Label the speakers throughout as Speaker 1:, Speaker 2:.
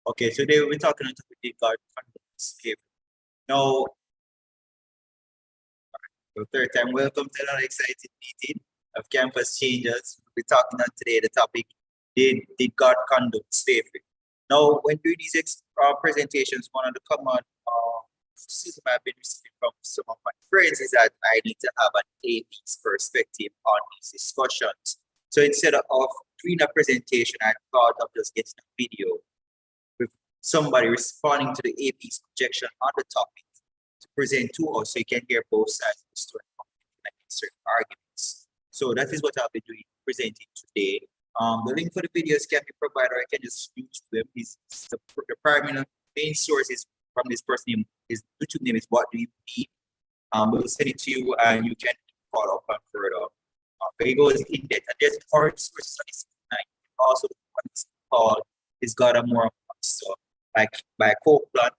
Speaker 1: Okay, so today we're talking about the God concept. Now, for the third time, welcome to another exciting meeting of Campus Changers. We're talking on today the topic, did God condone slavery? Now, when doing these presentations, one of the common criticism I've been receiving from some of my friends is that I need to have an atheist perspective on these discussions. So instead of doing a presentation, I thought of just getting a video with somebody responding to the AP's objection on the topic to present to us so you can hear both sides of the story and certain arguments. So that is what I'll be doing, presenting today. The link for the videos can be provided, or I can just use them. The primary main source is from this person. His YouTube name is What Do You Believe? We'll send it to you and you can follow up on further. It goes in depth. And there's more sources on this tonight. Also, what's called Is God a Moral Monster? By Copeland,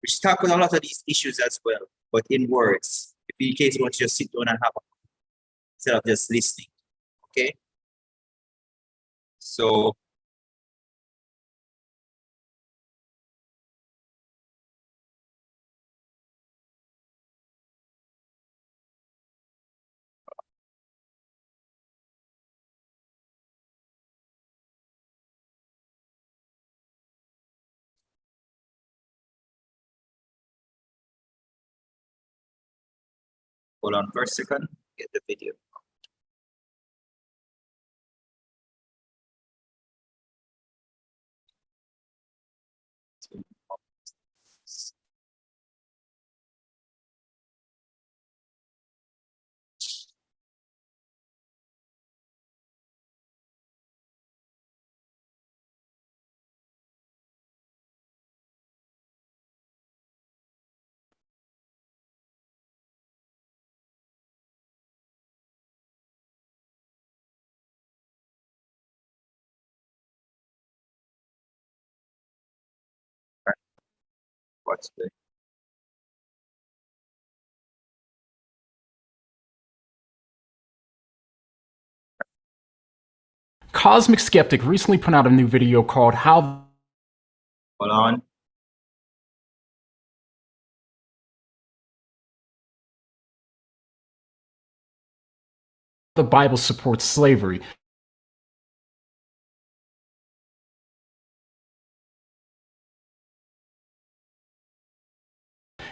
Speaker 1: which tackles a lot of these issues as well, but in words. If in case you want to just sit down and have a instead of just listening. Okay? So hold on for a second, get the video. What's the
Speaker 2: Cosmic Skeptic recently put out a new video called How
Speaker 1: Hold on.
Speaker 2: the Bible supports slavery.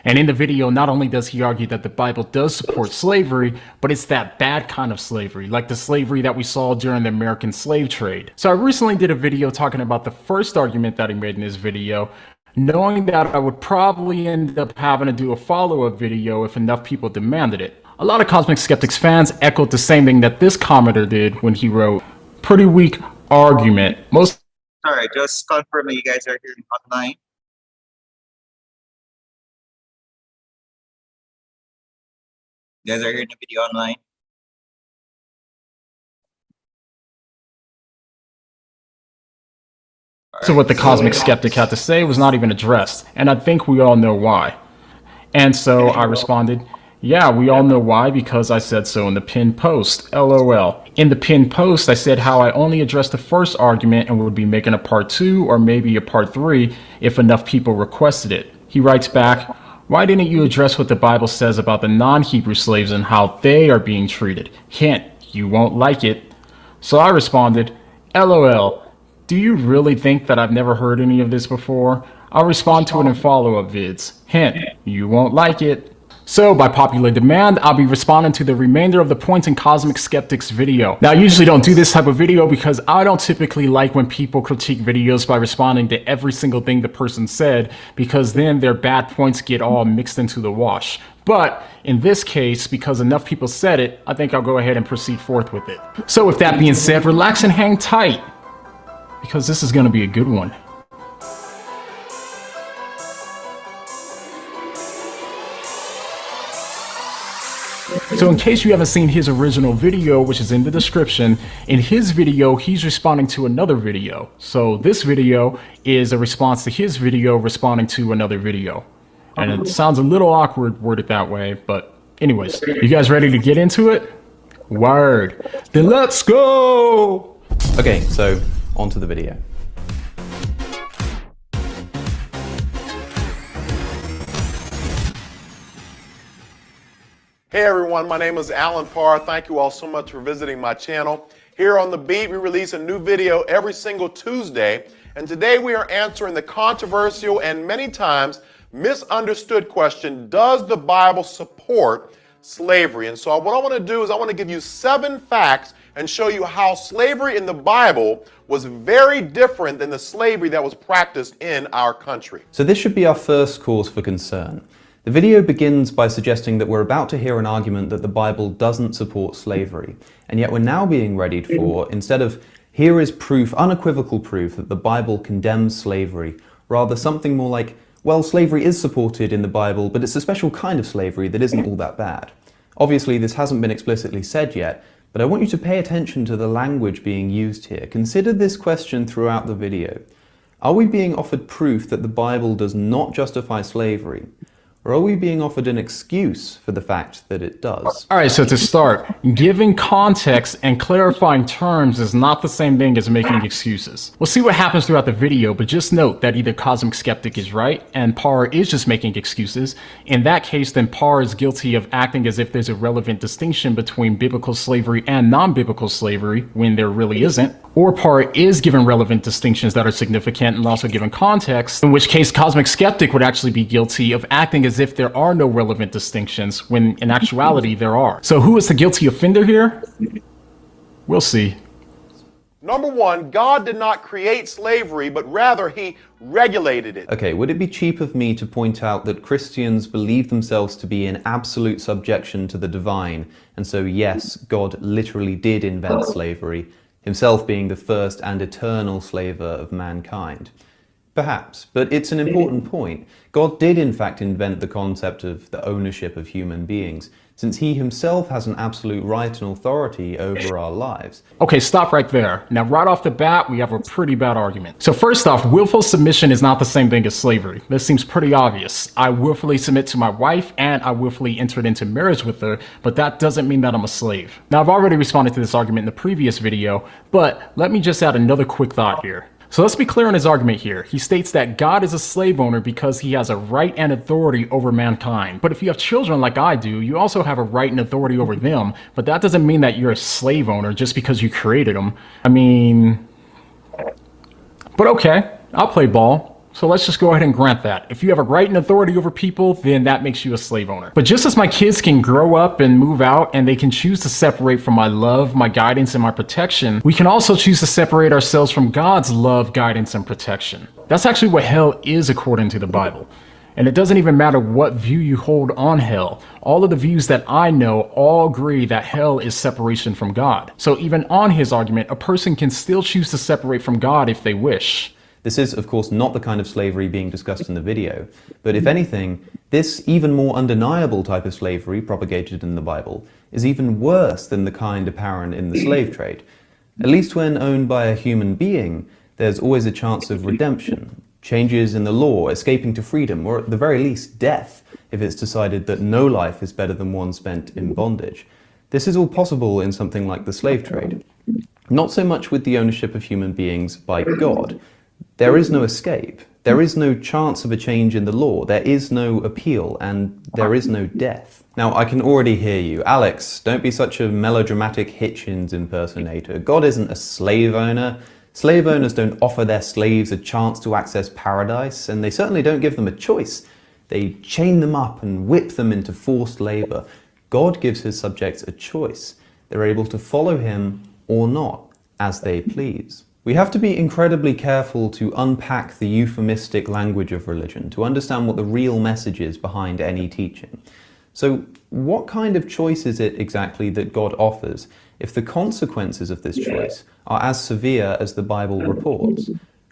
Speaker 2: And in the video, not only does he argue that the Bible does support slavery, but it's that bad kind of slavery, like the slavery that we saw during the American slave trade. So I recently did a video talking about the first argument that he made in this video, knowing that I would probably end up having to do a follow-up video if enough people demanded it. A lot of Cosmic Skeptics fans echoed the same thing that this commenter did when he wrote, "Pretty weak argument. Most..."
Speaker 1: Sorry, just confirm that you guys are hearing online. You guys are hearing the video online.
Speaker 2: So what the Cosmic Skeptic had to say was not even addressed, and I think we all know why. And so I responded, yeah, we all know why, because I said so in the pinned post, LOL. In the pinned post, I said how I only addressed the first argument and would be making a part 2 or maybe a part 3 if enough people requested it. He writes back, why didn't you address what the Bible says about the non-Hebrew slaves and how they are being treated? Hint, you won't like it. So I responded, LOL. Do you really think that I've never heard any of this before? I'll respond to it in follow-up vids. Hint, you won't like it. So, by popular demand, I'll be responding to the remainder of the points in Cosmic Skeptic's video. Now, I usually don't do this type of video because I don't typically like when people critique videos by responding to every single thing the person said, because then their bad points get all mixed into the wash. But in this case, because enough people said it, I think I'll go ahead and proceed forth with it. So with that being said, relax and hang tight, because this is going to be a good one. So in case you haven't seen his original video, which is in the description, in his video, he's responding to another video. So this video is a response to his video responding to another video. And it sounds a little awkward worded that way, but anyways, you guys ready to get into it? Word. Then let's go!
Speaker 3: Okay, so on to the video. Hey everyone, my name is Alan Parr. Thank you all so much for visiting my channel. Here on The Beat, we release a new video every single Tuesday, and today we are answering the controversial and many times misunderstood question, does the Bible support slavery? And so what I want to do is I want to give you 7 facts and show you how slavery in the Bible was very different than the slavery that was practiced in our country.
Speaker 4: So this should be our first cause for concern. The video begins by suggesting that we're about to hear an argument that the Bible doesn't support slavery, and yet we're now being readied for, instead of here is proof, unequivocal proof that the Bible condemns slavery, rather something more like, well, slavery is supported in the Bible, but it's a special kind of slavery that isn't all that bad. Obviously, this hasn't been explicitly said yet, but I want you to pay attention to the language being used here. Consider this question throughout the video. Are we being offered proof that the Bible does not justify slavery? Or are we being offered an excuse for the fact that it does?
Speaker 2: All right, so to start, giving context and clarifying terms is not the same thing as making excuses. We'll see what happens throughout the video, but just note that either Cosmic Skeptic is right and Parr is just making excuses. In that case, then Parr is guilty of acting as if there's a relevant distinction between biblical slavery and non-biblical slavery when there really isn't. Or Parr is given relevant distinctions that are significant and also given context, in which case Cosmic Skeptic would actually be guilty of acting as if there are no relevant distinctions when in actuality there are. So who is the guilty offender here? We'll see.
Speaker 3: Number 1, God did not create slavery, but rather he regulated it.
Speaker 4: Okay, would it be cheap of me to point out that Christians believe themselves to be in absolute subjection to the divine, and so yes, God literally did invent slavery, himself being the first and eternal slaver of mankind? Perhaps, but it's an important point. God did in fact invent the concept of the ownership of human beings, since he himself has an absolute right and authority over our lives.
Speaker 2: Okay, stop right there. Now, right off the bat, we have a pretty bad argument. So first off, willful submission is not the same thing as slavery. This seems pretty obvious. I willfully submit to my wife and I willfully entered into marriage with her, but that doesn't mean that I'm a slave. Now, I've already responded to this argument in the previous video, but let me just add another quick thought here. So let's be clear on his argument here. He states that God is a slave owner because he has a right and authority over mankind. But if you have children like I do, you also have a right and authority over them. But that doesn't mean that you're a slave owner just because you created them. I mean, but okay, I'll play ball. So let's just go ahead and grant that. If you have a right and authority over people, then that makes you a slave owner. But just as my kids can grow up and move out and they can choose to separate from my love, my guidance, and my protection, we can also choose to separate ourselves from God's love, guidance, and protection. That's actually what hell is according to the Bible. And it doesn't even matter what view you hold on hell. All of the views that I know all agree that hell is separation from God. So even on his argument, a person can still choose to separate from God if they wish.
Speaker 4: This is, of course, not the kind of slavery being discussed in the video, but if anything, this even more undeniable type of slavery propagated in the Bible is even worse than the kind apparent in the slave trade. At least when owned by a human being, there's always a chance of redemption, changes in the law, escaping to freedom, or at the very least death, if it's decided that no life is better than one spent in bondage. This is all possible in something like the slave trade. Not so much with the ownership of human beings by God. There is no escape. There is no chance of a change in the law. There is no appeal, and there is no death. Now, I can already hear you. Alex, don't be such a melodramatic Hitchens impersonator. God isn't a slave owner. Slave owners don't offer their slaves a chance to access paradise, and they certainly don't give them a choice. They chain them up and whip them into forced labor. God gives his subjects a choice. They're able to follow him or not, as they please. We have to be incredibly careful to unpack the euphemistic language of religion, to understand what the real message is behind any teaching. So, what kind of choice is it exactly that God offers if the consequences of this choice are as severe as the Bible reports?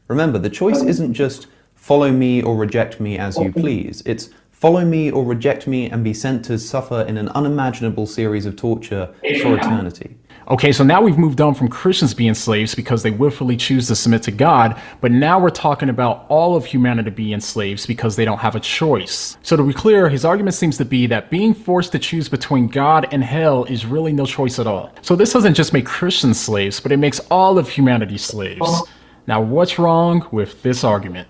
Speaker 4: Remember, the choice isn't just follow me or reject me as you please. It's follow me or reject me and be sent to suffer in an unimaginable series of torture for eternity.
Speaker 2: Okay, so now we've moved on from Christians being slaves because they willfully choose to submit to God, but now we're talking about all of humanity being slaves because they don't have a choice. So to be clear, his argument seems to be that being forced to choose between God and hell is really no choice at all. So this doesn't just make Christians slaves, but it makes all of humanity slaves. Now, what's wrong with this argument?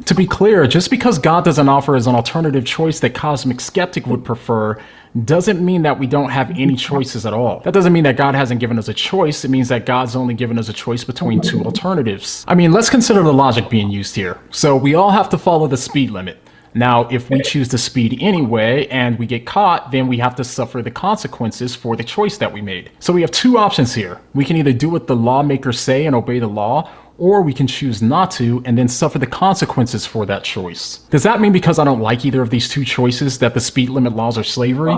Speaker 2: To be clear, just because God doesn't offer as an alternative choice that Cosmic Skeptic would prefer, doesn't mean that we don't have any choices at all. That doesn't mean that God hasn't given us a choice. It means that God's only given us a choice between two alternatives. I mean, let's consider the logic being used here. So we all have to follow the speed limit. Now, if we choose to speed anyway and we get caught, then we have to suffer the consequences for the choice that we made. So we have two options here. We can either do what the lawmakers say and obey the law, or we can choose not to and then suffer the consequences for that choice. Does that mean because I don't like either of these two choices that the speed limit laws are slavery?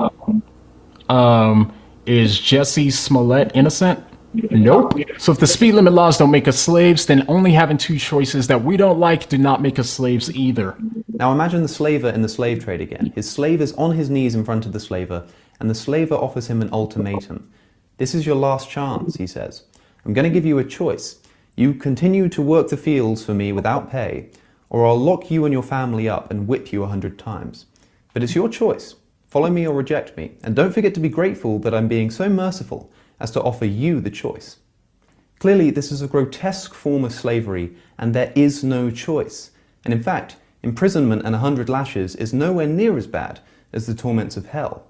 Speaker 2: Is Jesse Smollett innocent? Nope. So if the speed limit laws don't make us slaves, then only having two choices that we don't like do not make us slaves either.
Speaker 4: Now imagine the slaver in the slave trade again. His slave is on his knees in front of the slaver, and the slaver offers him an ultimatum. This is your last chance, he says. I'm going to give you a choice. You continue to work the fields for me without pay, or I'll lock you and your family up and whip you 100 times. But it's your choice. Follow me or reject me, and don't forget to be grateful that I'm being so merciful as to offer you the choice. Clearly, this is a grotesque form of slavery, and there is no choice. And in fact, imprisonment and 100 lashes is nowhere near as bad as the torments of hell.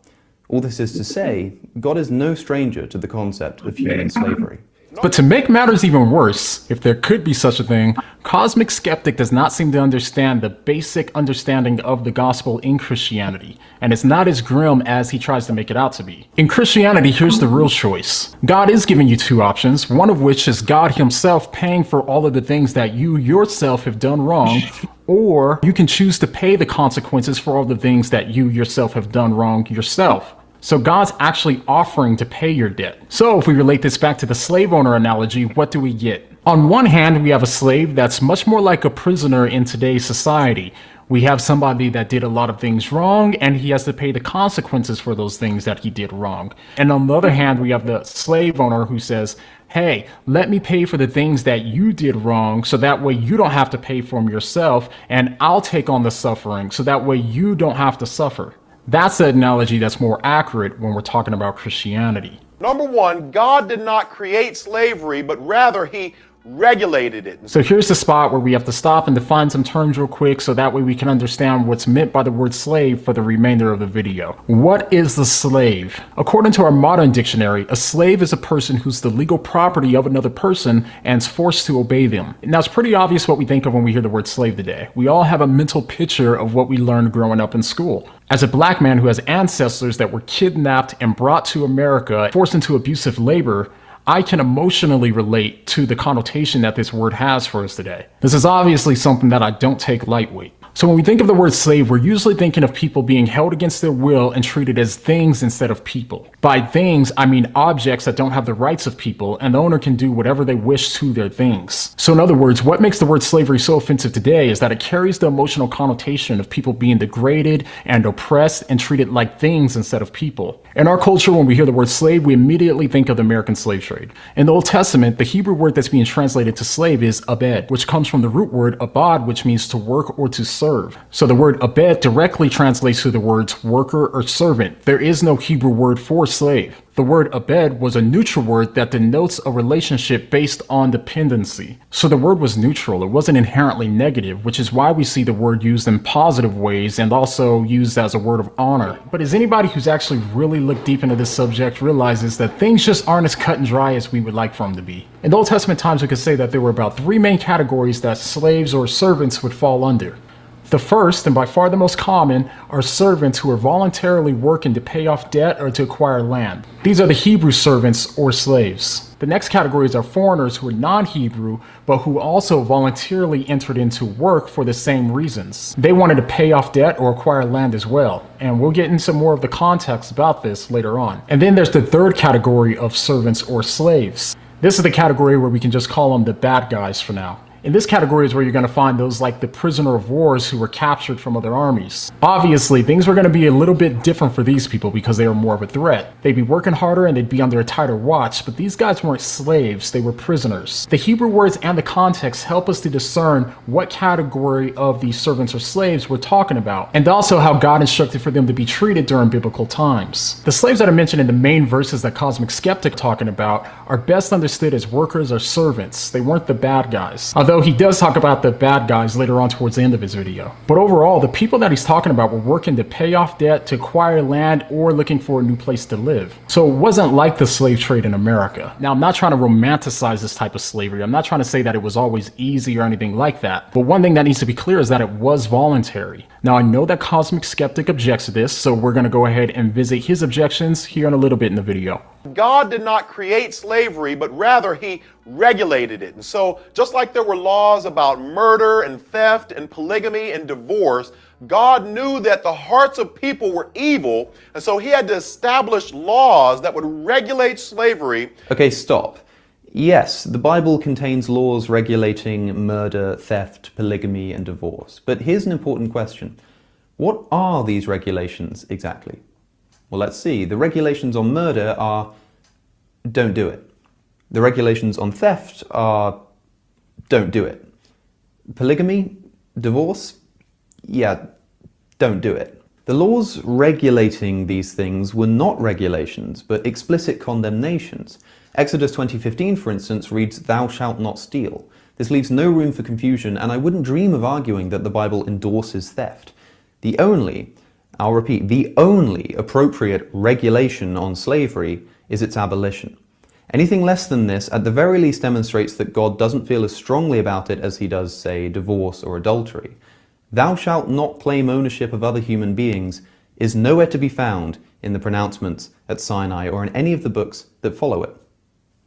Speaker 4: All this is to say, God is no stranger to the concept of human slavery.
Speaker 2: But to make matters even worse, if there could be such a thing, Cosmic Skeptic does not seem to understand the basic understanding of the gospel in Christianity, and it's not as grim as he tries to make it out to be. In Christianity, here's the real choice. God is giving you two options, one of which is God himself paying for all of the things that you yourself have done wrong, or you can choose to pay the consequences for all the things that you yourself have done wrong yourself. So God's actually offering to pay your debt. So if we relate this back to the slave owner analogy, what do we get? On one hand, we have a slave that's much more like a prisoner in today's society. We have somebody that did a lot of things wrong, and he has to pay the consequences for those things that he did wrong. And on the other hand, we have the slave owner who says, hey, let me pay for the things that you did wrong, so that way you don't have to pay for them yourself, and I'll take on the suffering, so that way you don't have to suffer. That's the analogy that's more accurate when we're talking about Christianity.
Speaker 3: Number one, God did not create slavery, but rather he regulated it.
Speaker 2: So here's the spot where we have to stop and define some terms real quick so that way we can understand what's meant by the word slave for the remainder of the video. What is the slave? According to our modern dictionary, a slave is a person who's the legal property of another person and is forced to obey them. Now it's pretty obvious what we think of when we hear the word slave today. We all have a mental picture of what we learned growing up in school. As a black man who has ancestors that were kidnapped and brought to America, forced into abusive labor, I can emotionally relate to the connotation that this word has for us today. This is obviously something that I don't take lightweight. So when we think of the word slave, we're usually thinking of people being held against their will and treated as things instead of people. By things, I mean objects that don't have the rights of people, and the owner can do whatever they wish to their things. So in other words, what makes the word slavery so offensive today is that it carries the emotional connotation of people being degraded and oppressed and treated like things instead of people. In our culture, when we hear the word slave, we immediately think of the American slave trade. In the Old Testament, the Hebrew word that's being translated to slave is abed, which comes from the root word abad, which means to work or to serve. So the word abed directly translates to the words worker or servant. There is no Hebrew word for slave. The word abed was a neutral word that denotes a relationship based on dependency. So the word was neutral. It wasn't inherently negative, which is why we see the word used in positive ways and also used as a word of honor. But as anybody who's actually really looked deep into this subject realizes that things just aren't as cut and dry as we would like for them to be. In the Old Testament times, we could say that there were about three main categories that slaves or servants would fall under. The first, and by far the most common, are servants who are voluntarily working to pay off debt or to acquire land. These are the Hebrew servants or slaves. The next categories are foreigners who are non-Hebrew, but who also voluntarily entered into work for the same reasons. They wanted to pay off debt or acquire land as well, and we'll get into more of the context about this later on. And then there's the third category of servants or slaves. This is the category where we can just call them the bad guys for now. In this category is where you're going to find those like the prisoner of wars who were captured from other armies. Obviously, things were going to be a little bit different for these people because they were more of a threat. They'd be working harder and they'd be under a tighter watch, but these guys weren't slaves, they were prisoners. The Hebrew words and the context help us to discern what category of these servants or slaves we're talking about, and also how God instructed for them to be treated during biblical times. The slaves that are mentioned in the main verses that Cosmic Skeptic talking about are best understood as workers or servants. They weren't the bad guys. Although Though he does talk about the bad guys later on towards the end of his video. But overall, the people that he's talking about were working to pay off debt, to acquire land, or looking for a new place to live. So it wasn't like the slave trade in America. Now, I'm not trying to romanticize this type of slavery. I'm not trying to say that it was always easy or anything like that. But one thing that needs to be clear is that it was voluntary. Now, I know that Cosmic Skeptic objects to this, so we're going to go ahead and visit his objections here in a little bit in the video.
Speaker 3: God did not create slavery, but rather he regulated it. And so just like there were laws about murder and theft and polygamy and divorce, God knew that the hearts of people were evil, and so he had to establish laws that would regulate slavery.
Speaker 4: Okay, stop. Yes, the Bible contains laws regulating murder, theft, polygamy, and divorce. But here's an important question. What are these regulations exactly? Well, let's see. The regulations on murder are don't do it. The regulations on theft are don't do it. Polygamy, divorce, yeah, don't do it. The laws regulating these things were not regulations, but explicit condemnations. Exodus 20:15, for instance, reads, "Thou shalt not steal." This leaves no room for confusion, and I wouldn't dream of arguing that the Bible endorses theft. The only, I'll repeat, the only appropriate regulation on slavery is its abolition. Anything less than this at the very least demonstrates that God doesn't feel as strongly about it as he does, say, divorce or adultery. "Thou shalt not claim ownership of other human beings" is nowhere to be found in the pronouncements at Sinai or in any of the books that follow it.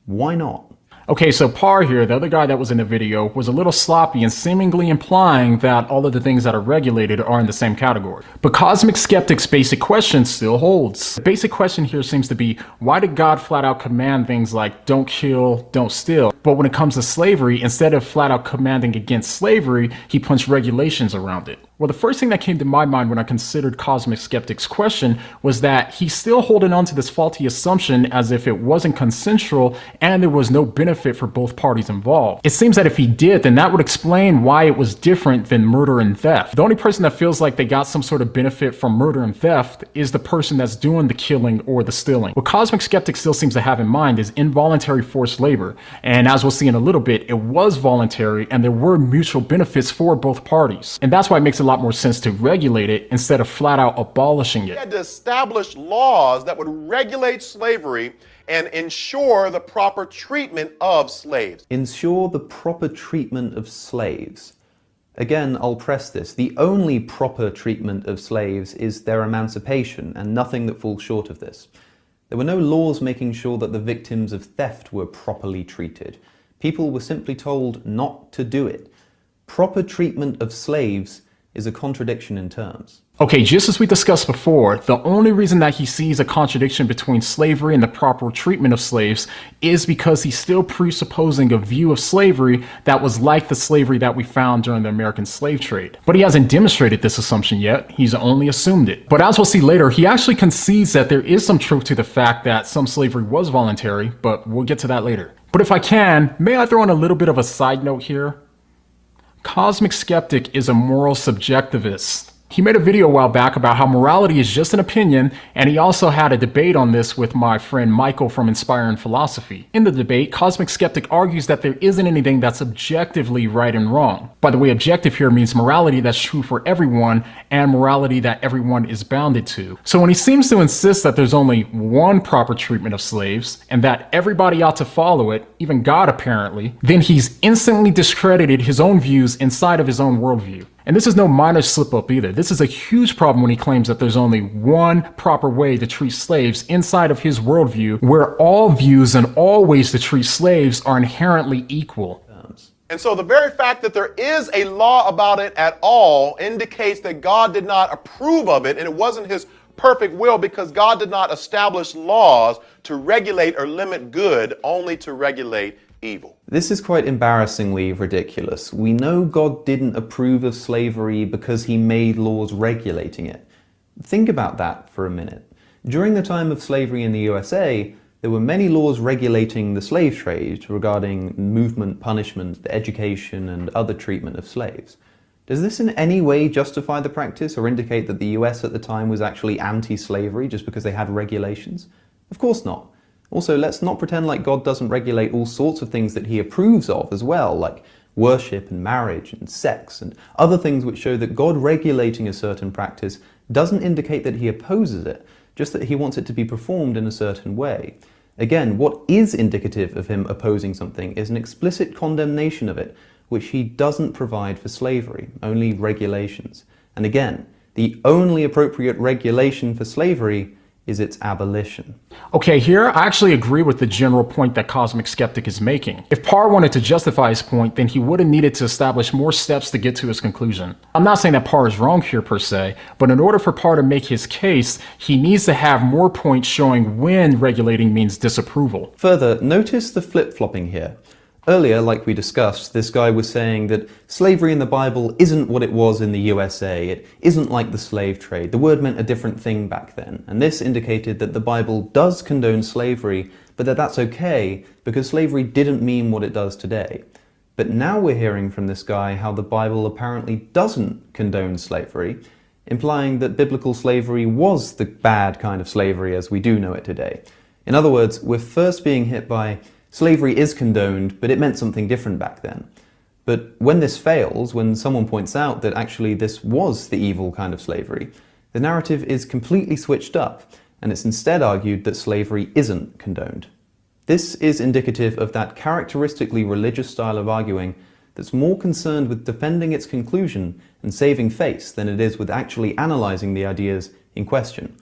Speaker 4: Why not?
Speaker 2: Okay, so Parr here, the other guy that was in the video, was a little sloppy and seemingly implying that all of the things that are regulated are in the same category. But Cosmic Skeptic's basic question still holds. The basic question here seems to be, why did God flat out command things like don't kill, don't steal? But when it comes to slavery, instead of flat out commanding against slavery, he punched regulations around it. Well, the first thing that came to my mind when I considered Cosmic Skeptic's question was that he's still holding on to this faulty assumption as if it wasn't consensual and there was no benefit for both parties involved. It seems that if he did, then that would explain why it was different than murder and theft. The only person that feels like they got some sort of benefit from murder and theft is the person that's doing the killing or the stealing. What Cosmic Skeptic still seems to have in mind is involuntary forced labor. And as we'll see in a little bit, it was voluntary and there were mutual benefits for both parties. And that's why it makes a lot more sense to regulate it instead of flat out abolishing it.
Speaker 3: He had to establish laws that would regulate slavery and ensure the proper treatment of slaves.
Speaker 4: Ensure the proper treatment of slaves. Again, I'll press this. The only proper treatment of slaves is their emancipation, and nothing that falls short of this. There were no laws making sure that the victims of theft were properly treated. People were simply told not to do it. Proper treatment of slaves is a contradiction in terms.
Speaker 2: Okay, just as we discussed before, the only reason that he sees a contradiction between slavery and the proper treatment of slaves is because he's still presupposing a view of slavery that was like the slavery that we found during the American slave trade. But he hasn't demonstrated this assumption yet, he's only assumed it. But as we'll see later, he actually concedes that there is some truth to the fact that some slavery was voluntary, but we'll get to that later. But if I can, may I throw in a little bit of a side note here? Cosmic Skeptic is a moral subjectivist. He made a video a while back about how morality is just an opinion, and he also had a debate on this with my friend Michael from Inspiring Philosophy. In the debate, Cosmic Skeptic argues that there isn't anything that's objectively right and wrong. By the way, objective here means morality that's true for everyone and morality that everyone is bounded to. So when he seems to insist that there's only one proper treatment of slaves and that everybody ought to follow it, even God apparently, then he's instantly discredited his own views inside of his own worldview. And this is no minor slip up either. This is a huge problem when he claims that there's only one proper way to treat slaves inside of his worldview, where all views and all ways to treat slaves are inherently equal.
Speaker 3: And so the very fact that there is a law about it at all indicates that God did not approve of it, and it wasn't his perfect will, because God did not establish laws to regulate or limit good, only to regulate evil.
Speaker 4: This is quite embarrassingly ridiculous. We know God didn't approve of slavery because he made laws regulating it. Think about that for a minute. During the time of slavery in the USA, there were many laws regulating the slave trade regarding movement, punishment, education, and other treatment of slaves. Does this in any way justify the practice or indicate that the US at the time was actually anti-slavery just because they had regulations? Of course not. Also, let's not pretend like God doesn't regulate all sorts of things that he approves of as well, like worship and marriage and sex and other things which show that God regulating a certain practice doesn't indicate that he opposes it, just that he wants it to be performed in a certain way. Again, what is indicative of him opposing something is an explicit condemnation of it, which he doesn't provide for slavery, only regulations. And again, the only appropriate regulation for slavery is its abolition.
Speaker 2: Okay, here I actually agree with the general point that Cosmic Skeptic is making. If Parr wanted to justify his point, then he would have needed to establish more steps to get to his conclusion. I'm not saying that Parr is wrong here per se, but in order for Parr to make his case, he needs to have more points showing when regulating means disapproval.
Speaker 4: Further, notice the flip-flopping here. Earlier, like we discussed, this guy was saying that slavery in the Bible isn't what it was in the USA. It isn't like the slave trade. The word meant a different thing back then. And this indicated that the Bible does condone slavery, but that that's okay because slavery didn't mean what it does today. But now we're hearing from this guy how the Bible apparently doesn't condone slavery, implying that biblical slavery was the bad kind of slavery as we do know it today. In other words, we're first being hit by slavery is condoned, but it meant something different back then. But when this fails, when someone points out that actually this was the evil kind of slavery, the narrative is completely switched up, and it's instead argued that slavery isn't condoned. This is indicative of that characteristically religious style of arguing that's more concerned with defending its conclusion and saving face than it is with actually analysing the ideas in question.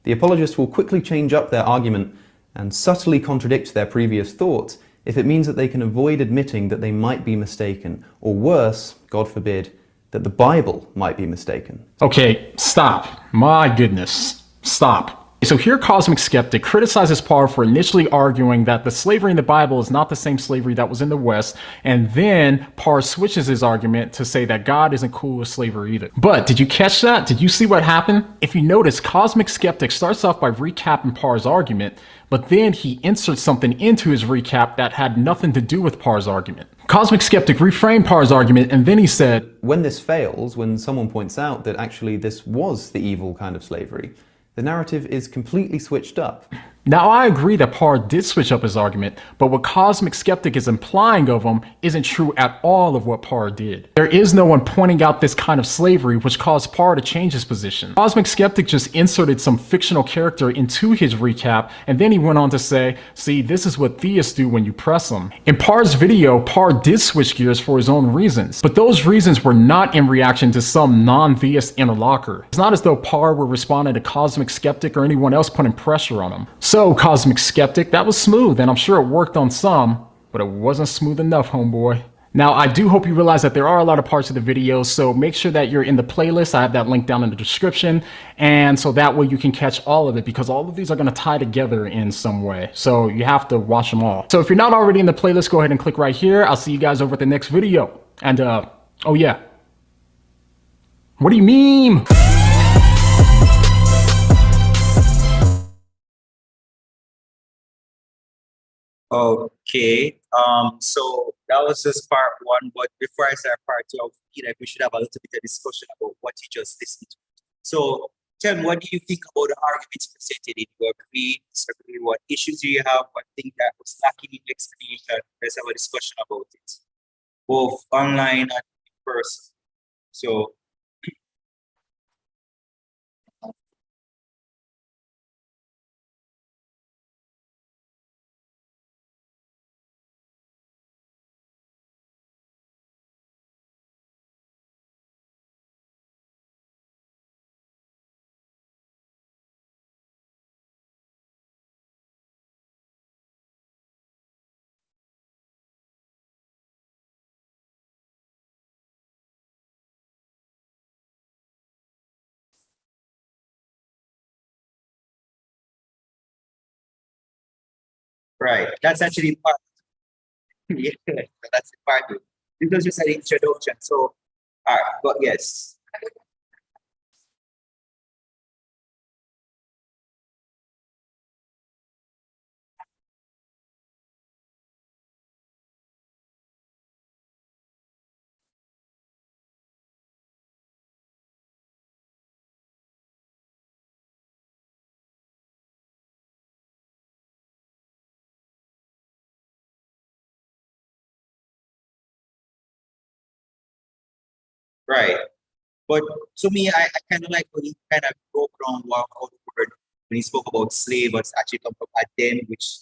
Speaker 4: The apologist will quickly change up their argument and subtly contradict their previous thoughts if it means that they can avoid admitting that they might be mistaken, or worse, God forbid, that the Bible might be mistaken.
Speaker 2: Okay, stop. My goodness. Stop. So here Cosmic Skeptic criticizes Parr for initially arguing that the slavery in the Bible is not the same slavery that was in the West, and then Parr switches his argument to say that God isn't cool with slavery either. But did you catch that? Did you see what happened? If you notice, Cosmic Skeptic starts off by recapping Parr's argument, but then he inserts something into his recap that had nothing to do with Parr's argument. Cosmic Skeptic reframed Parr's argument, and then he said,
Speaker 4: when this fails, when someone points out that actually this was the evil kind of slavery, the narrative is completely switched up.
Speaker 2: Now, I agree that Parr did switch up his argument, but what Cosmic Skeptic is implying of him isn't true at all of what Parr did. There is no one pointing out this kind of slavery which caused Parr to change his position. Cosmic Skeptic just inserted some fictional character into his recap, and then he went on to say, see, this is what theists do when you press them. In Parr's video, Parr did switch gears for his own reasons, but those reasons were not in reaction to some non-theist interlocutor. It's not as though Parr were responding to Cosmic Skeptic or anyone else putting pressure on him. So, Cosmic Skeptic, that was smooth, and I'm sure it worked on some, but it wasn't smooth enough, homeboy. Now, I do hope you realize that there are a lot of parts of the video, so make sure that you're in the playlist. I have that link down in the description, and so that way you can catch all of it, because all of these are going to tie together in some way, so you have to watch them all. So if you're not already in the playlist, go ahead and click right here. I'll see you guys over at the next video. And, oh yeah. What do you mean?
Speaker 1: Okay. So that was just part one, but before I start part two, I feel like we should have a little bit of discussion about what you just listened to. So tell me, what do you think about the arguments presented? Did you agree, disagree? What issues do you have? What thing that was lacking in the explanation? Let's have a discussion about it, both online and in person. So right, that's actually part. Yeah, that's the part. This was just an introduction. So, all right, but yes. Right. But to me, I kind of like when he kind of broke down what how the word when he spoke about slave was actually come from Adam, which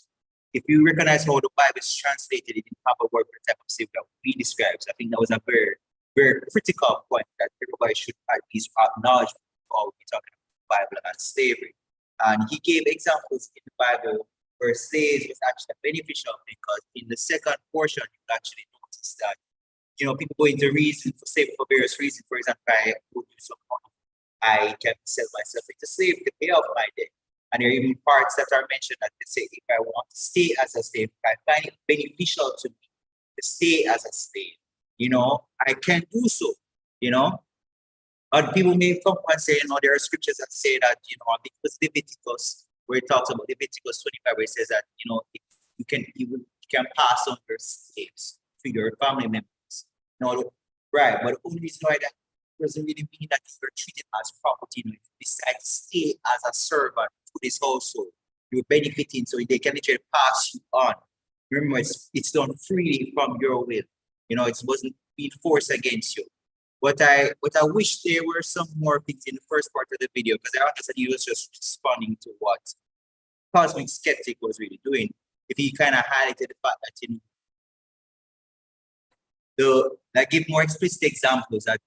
Speaker 1: if you recognize how the Bible is translated, it didn't have a word for the type of slave that we describe. So I think that was a very, very critical point that everybody should at least acknowledge while we're talking about the Bible and slavery. And he gave examples in the Bible where slaves was actually beneficial because in the second portion, you actually notice that people go into reason for slave for various reasons. For example, I would do some money. I can sell myself into slave to pay off my debt. And there are even parts that are mentioned that they say if I want to stay as a slave, if I find it beneficial to me to stay as a slave, I can do so, you know. But people may come and say, there are scriptures that say that, because Leviticus, where it talks about Leviticus 25, where it says that, if you can pass on your slaves to your family members. No, right. But the only reason why that doesn't really mean that you're treated as property. If you decide to stay as a servant to this household, you're benefiting, so they can literally pass you on. Remember, it's done freely from your will. It wasn't being forced against you. But I wish there were some more things in the first part of the video, because I understand he was just responding to what Cosmic Skeptic was really doing. If he kind of highlighted the fact that give more explicit examples that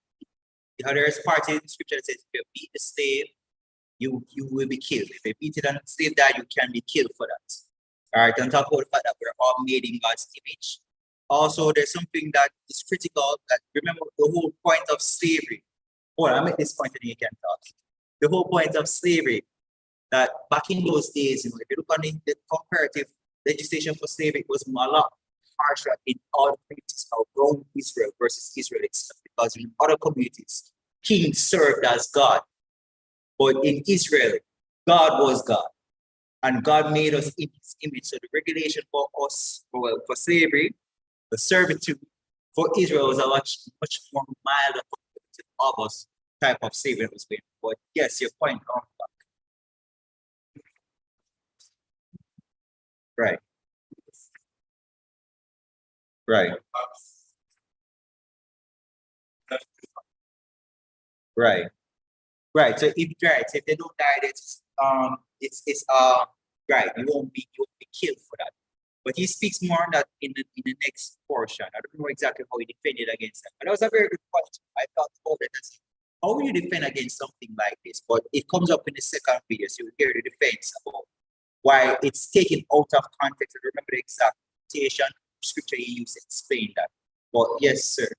Speaker 1: there is part in the scripture that says if you beat the slave, you will be killed. If you beat it and the slave die, you can be killed for that. All right, and talk about the fact that we're all made in God's image. Also, there's something that is critical that remember the whole point of slavery. I make this point and you can talk. The whole point of slavery that back in those days, if you look on the comparative legislation for slavery, it was a lot harsher in all communities around Israel versus Israel itself, because in other communities, kings served as God. But in Israel, God was God. And God made us in his image. So the regulation for us, for slavery, the servitude for Israel was a much more milder compared to others type of slavery that was being. But yes, your point on that. Right. Right. Right. Right. So if they don't die, it's right. You won't be killed for that. But he speaks more on that in the next portion. I don't know exactly how he defended against that. But that was a very good point. I thought about it as how will you defend against something like this? But it comes up in the second video, so you hear the defense about why it's taken out of context. I remember the exact quotation scripture he used to explain that. But yes, sir.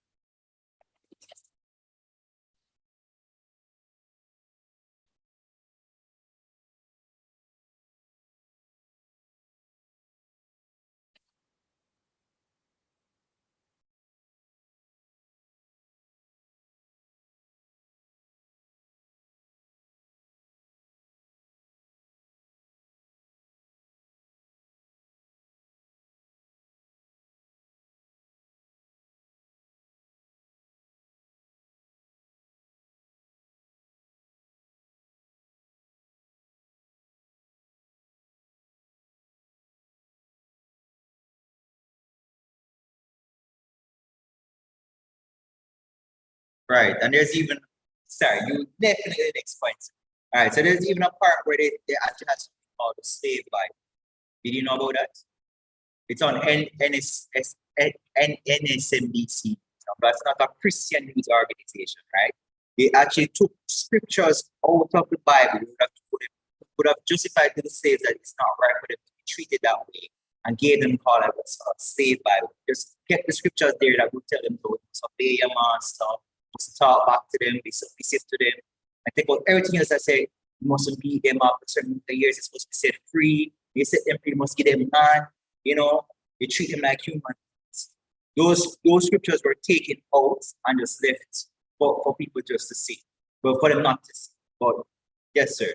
Speaker 1: Right. And there's even, sorry, you definitely the next point. All right. So there's even a part where they actually have something called the slave Bible. Did you know about that? It's on NSMBC. That's not a Christian news organization, right? They actually took scriptures out of the Bible. Would have justified to the slaves that it's not right for them to be treated that way, and gave them call it a slave Bible. Just kept the scriptures there that would tell them to obey your master, must talk back to them, be submissive to them. And think about everything else I say, you mustn't beat them up for certain years, it's supposed to be set free. You set them free, you must give them land, you treat them like humans. Those scriptures were taken out and just left for people just to see. But for them not to see. But yes, sir.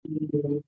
Speaker 1: Right.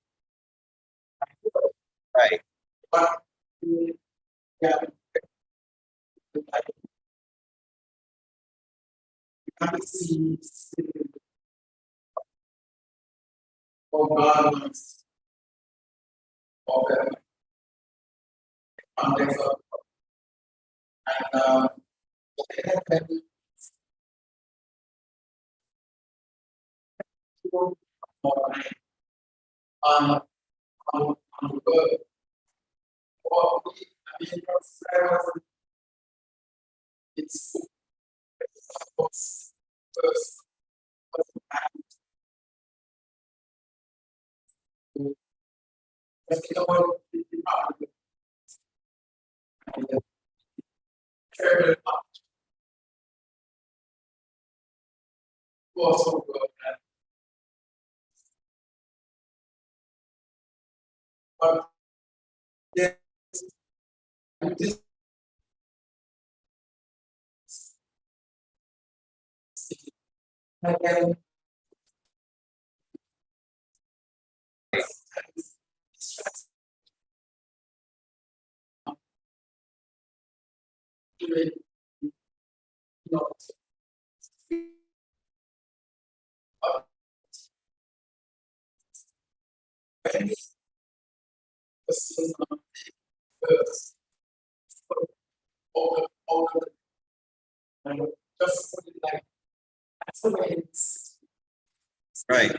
Speaker 1: Right.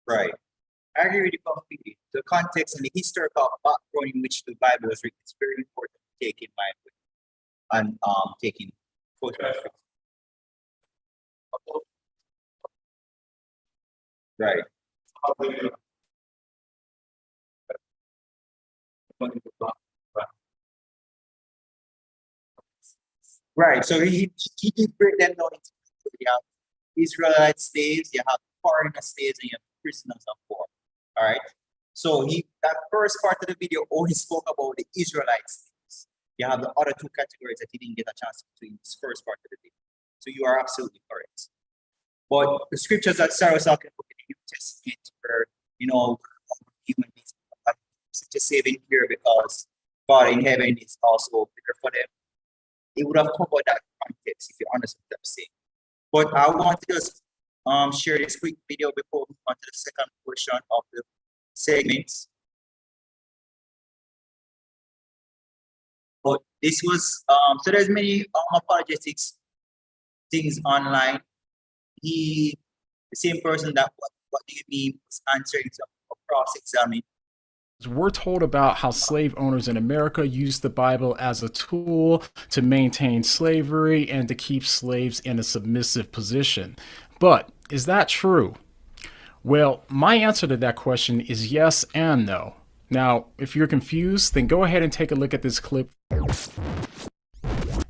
Speaker 1: Right. I agree with you completely. The context and the historical background in which the Bible was written is very important to take in mind and taking photographs. Right. Right. So he did break them down into you have Israelite slaves, you have foreigner slaves, and you have prisoners of war. All right. So that first part of the video only spoke about the Israelite slaves. You have the other two categories that he didn't get a chance to do in this first part of the video. So you are absolutely correct. But the scriptures that Sarah was talking about in the New Testament were, human beings such a saving here because God in heaven is also bigger for them. It would have covered that context if you understand what I'm saying. But I want to just share this quick video before we move on to the second portion of the segments. But this was so there's many apologetics things online. The same person that what do you mean was answering some cross-examine.
Speaker 2: We're told about how slave owners in America used the Bible as a tool to maintain slavery and to keep slaves in a submissive position. But is that true? Well, my answer to that question is yes and no. Now, if you're confused, then go ahead and take a look at this clip.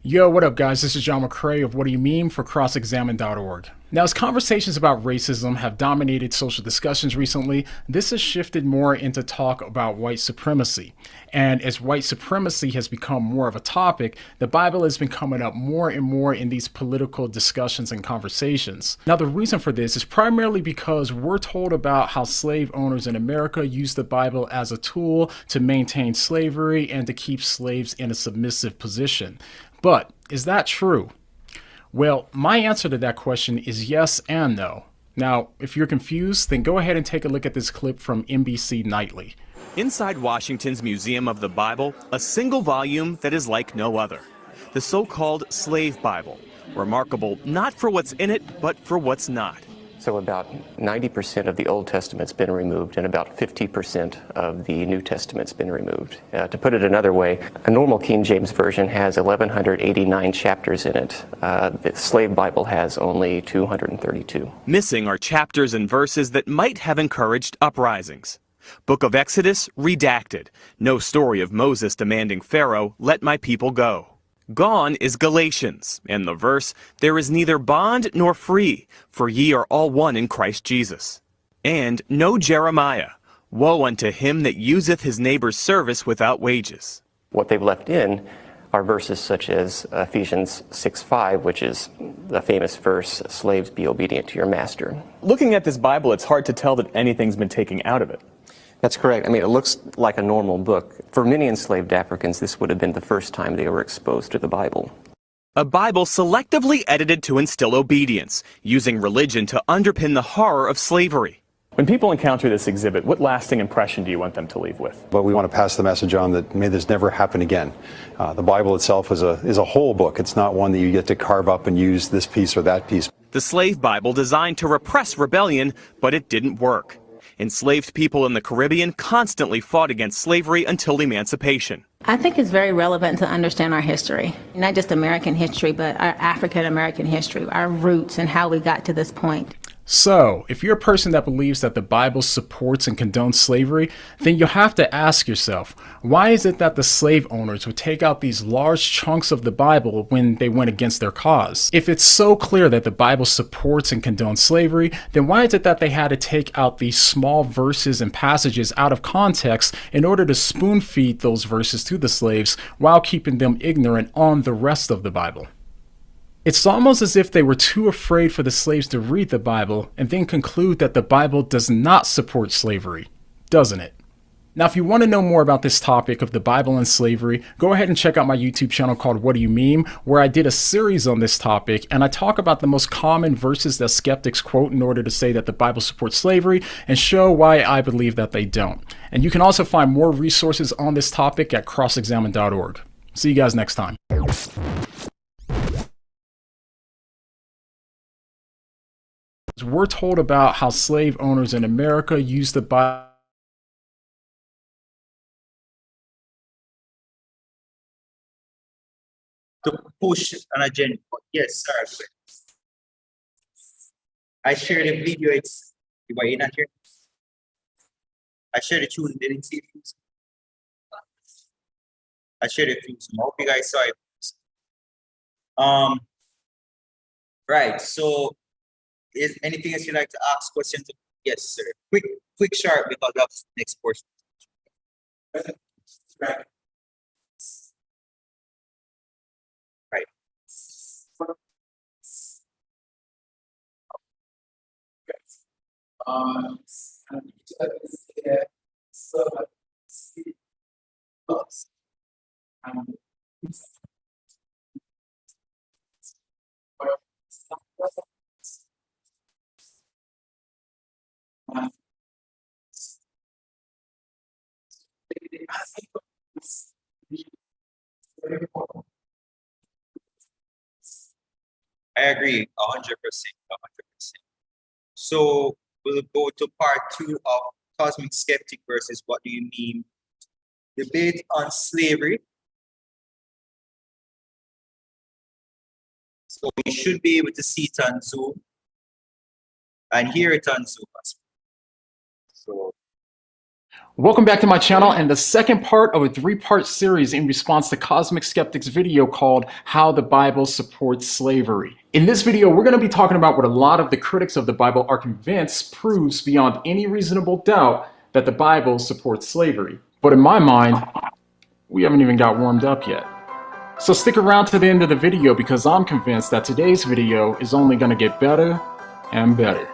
Speaker 2: Yo, what up guys? This is John McCrae of What Do You Mean for CrossExamine.org. Now, as conversations about racism have dominated social discussions recently, this has shifted more into talk about white supremacy. And as white supremacy has become more of a topic, the Bible has been coming up more and more in these political discussions and conversations. Now, the reason for this is primarily because we're told about how slave owners in America used the Bible as a tool to maintain slavery and to keep slaves in a submissive position. But is that true? Well, my answer to that question is yes and no. Now, if you're confused, then go ahead and take a look at this clip from NBC Nightly.
Speaker 5: Inside Washington's Museum of the Bible, a single volume that is like no other. The so-called Slave Bible. Remarkable not for what's in it, but for what's not.
Speaker 6: So about 90% of the Old Testament's been removed and about 50% of the New Testament's been removed. To put it another way, a normal King James Version has 1,189 chapters in it. The Slave Bible has only 232.
Speaker 5: Missing are chapters and verses that might have encouraged uprisings. Book of Exodus, redacted. No story of Moses demanding Pharaoh, let my people go. Gone is Galatians, and the verse, there is neither bond nor free, for ye are all one in Christ Jesus. And no Jeremiah. Woe unto him that useth his neighbor's service without wages.
Speaker 6: What they've left in are verses such as Ephesians 6:5, which is the famous verse, slaves, be obedient to your master.
Speaker 7: Looking at this Bible, it's hard to tell that anything's been taken out of it.
Speaker 6: That's correct. I mean, it looks like a normal book. For many enslaved Africans, this would have been the first time they were exposed to the Bible.
Speaker 5: A Bible selectively edited to instill obedience, using religion to underpin the horror of slavery.
Speaker 7: When people encounter this exhibit, what lasting impression do you want them to leave with?
Speaker 8: But we want to pass the message on that may this never happen again. The Bible itself is a whole book. It's not one that you get to carve up and use this piece or that piece.
Speaker 5: The slave Bible designed to repress rebellion, but it didn't work. Enslaved people in the Caribbean constantly fought against slavery until emancipation.
Speaker 9: I think it's very relevant to understand our history, not just American history, but our African American history, our roots and how we got to this point.
Speaker 2: So, if you're a person that believes that the Bible supports and condones slavery, then you have to ask yourself, why is it that the slave owners would take out these large chunks of the Bible when they went against their cause? If it's so clear that the Bible supports and condones slavery, then why is it that they had to take out these small verses and passages out of context in order to spoon feed those verses to the slaves while keeping them ignorant on the rest of the Bible? It's almost as if they were too afraid for the slaves to read the Bible and then conclude that the Bible does not support slavery, doesn't it? Now, if you want to know more about this topic of the Bible and slavery, go ahead and check out my YouTube channel called What Do You Meme, where I did a series on this topic, and I talk about the most common verses that skeptics quote in order to say that the Bible supports slavery and show why I believe that they don't. And you can also find more resources on this topic at crossexamine.org. See you guys next time. We're told about how slave owners in America used the Bible
Speaker 1: to push an agenda. Yes, sir. I shared a video. It's why you're not here. I shared it too. Didn't see it. I shared it too. I hope you guys saw it. Right. So, is anything else you'd like to ask questions? Yes, sir. Quick, sharp, because that's the next portion. Right. Right. I agree 100%. So we'll go to part 2 of Cosmic Skeptic versus What Do You Mean? Debate on slavery. So we should be able to see it on Zoom and hear it on Zoom as well. So
Speaker 2: Welcome back to my channel and the second part of a 3-part series in response to Cosmic Skeptic's video called How the Bible Supports Slavery. In this video, we're going to be talking about what a lot of the critics of the Bible are convinced proves beyond any reasonable doubt that the Bible supports slavery. But in my mind, we haven't even got warmed up yet. So stick around to the end of the video because I'm convinced that today's video is only going to get better and better.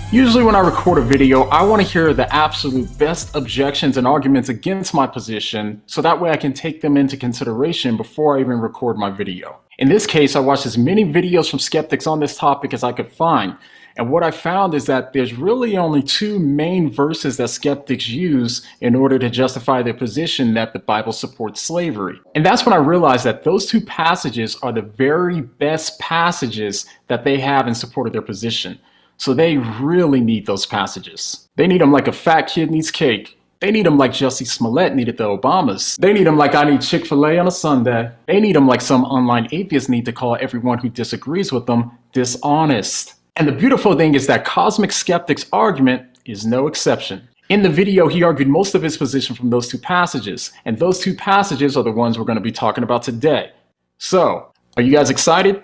Speaker 2: Usually when I record a video, I want to hear the absolute best objections and arguments against my position so that way I can take them into consideration before I even record my video. In this case, I watched as many videos from skeptics on this topic as I could find. And what I found is that there's really only 2 main verses that skeptics use in order to justify their position that the Bible supports slavery. And that's when I realized that those 2 passages are the very best passages that they have in support of their position. So they really need those passages. They need them like a fat kid needs cake. They need them like Jussie Smollett needed the Obamas. They need them like I need Chick-fil-A on a Sunday. They need them like some online atheists need to call everyone who disagrees with them dishonest. And the beautiful thing is that Cosmic Skeptic's argument is no exception. In the video, he argued most of his position from those two passages, and those two passages are the ones we're going to be talking about today. So, are you guys excited?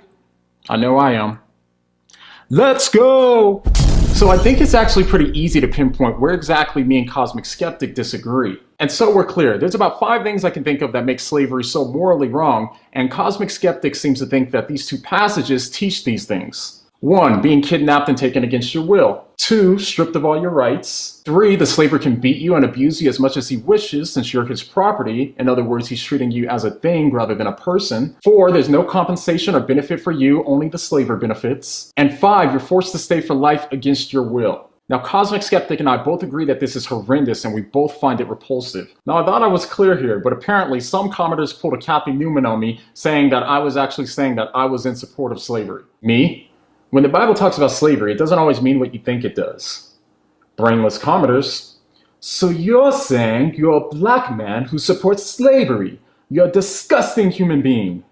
Speaker 2: I know I am. Let's go! So I think it's actually pretty easy to pinpoint where exactly me and Cosmic Skeptic disagree. And so we're clear, there's about 5 things I can think of that make slavery so morally wrong, and Cosmic Skeptic seems to think that these two passages teach these things. 1. Being kidnapped and taken against your will. 2. Stripped of all your rights. 3. The slaver can beat you and abuse you as much as he wishes since you're his property. In other words, he's treating you as a thing rather than a person. 4. There's no compensation or benefit for you, only the slaver benefits. And 5. You're forced to stay for life against your will. Now, Cosmic Skeptic and I both agree that this is horrendous and we both find it repulsive. Now, I thought I was clear here, but apparently some commenters pulled a Cappy Newman on me saying that I was actually saying that I was in support of slavery. Me? When the Bible talks about slavery, it doesn't always mean what you think it does. Brainless commenters. So you're saying you're a black man who supports slavery. You're a disgusting human being.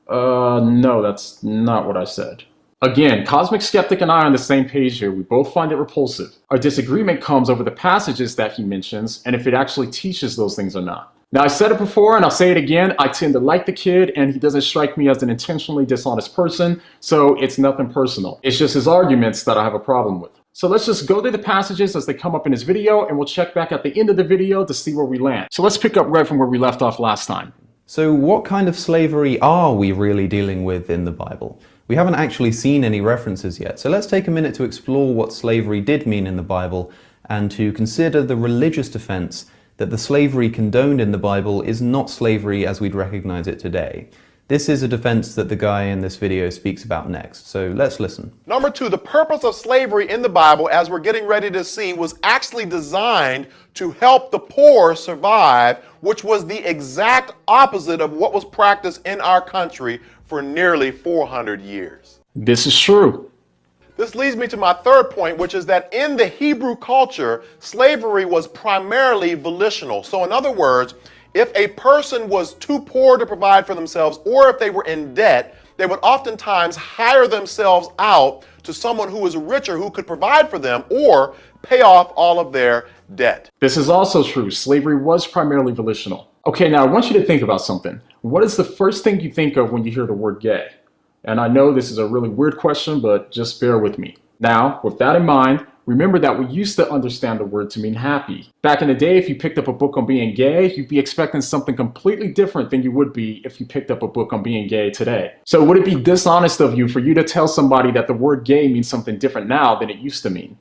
Speaker 2: No, that's not what I said. Again, Cosmic Skeptic and I are on the same page here. We both find it repulsive. Our disagreement comes over the passages that he mentions and if it actually teaches those things or not. Now, I said it before and I'll say it again, I tend to like the kid and he doesn't strike me as an intentionally dishonest person, so it's nothing personal. It's just his arguments that I have a problem with. So let's just go through the passages as they come up in his video and we'll check back at the end of the video to see where we land. So let's pick up right from where we left off last time.
Speaker 4: So what kind of slavery are we really dealing with in the Bible? We haven't actually seen any references yet, so let's take a minute to explore what slavery did mean in the Bible and to consider the religious defense that the slavery condoned in the Bible is not slavery as we'd recognize it today. This is a defense that the guy in this video speaks about next, so let's listen.
Speaker 3: Number 2, the purpose of slavery in the Bible, as we're getting ready to see, was actually designed to help the poor survive, which was the exact opposite of what was practiced in our country for nearly 400 years.
Speaker 2: This is true.
Speaker 3: This leads me to my third point, which is that in the Hebrew culture, slavery was primarily volitional. So in other words, if a person was too poor to provide for themselves, or if they were in debt, they would oftentimes hire themselves out to someone who was richer who could provide for them or pay off all of their debt.
Speaker 2: This is also true. Slavery was primarily volitional. Okay, now I want you to think about something. What is the first thing you think of when you hear the word gay? And I know this is a really weird question, but just bear with me. Now, with that in mind, remember that we used to understand the word to mean happy. Back in the day, if you picked up a book on being gay, you'd be expecting something completely different than you would be if you picked up a book on being gay today. So would it be dishonest of you for you to tell somebody that the word gay means something different now than it used to mean?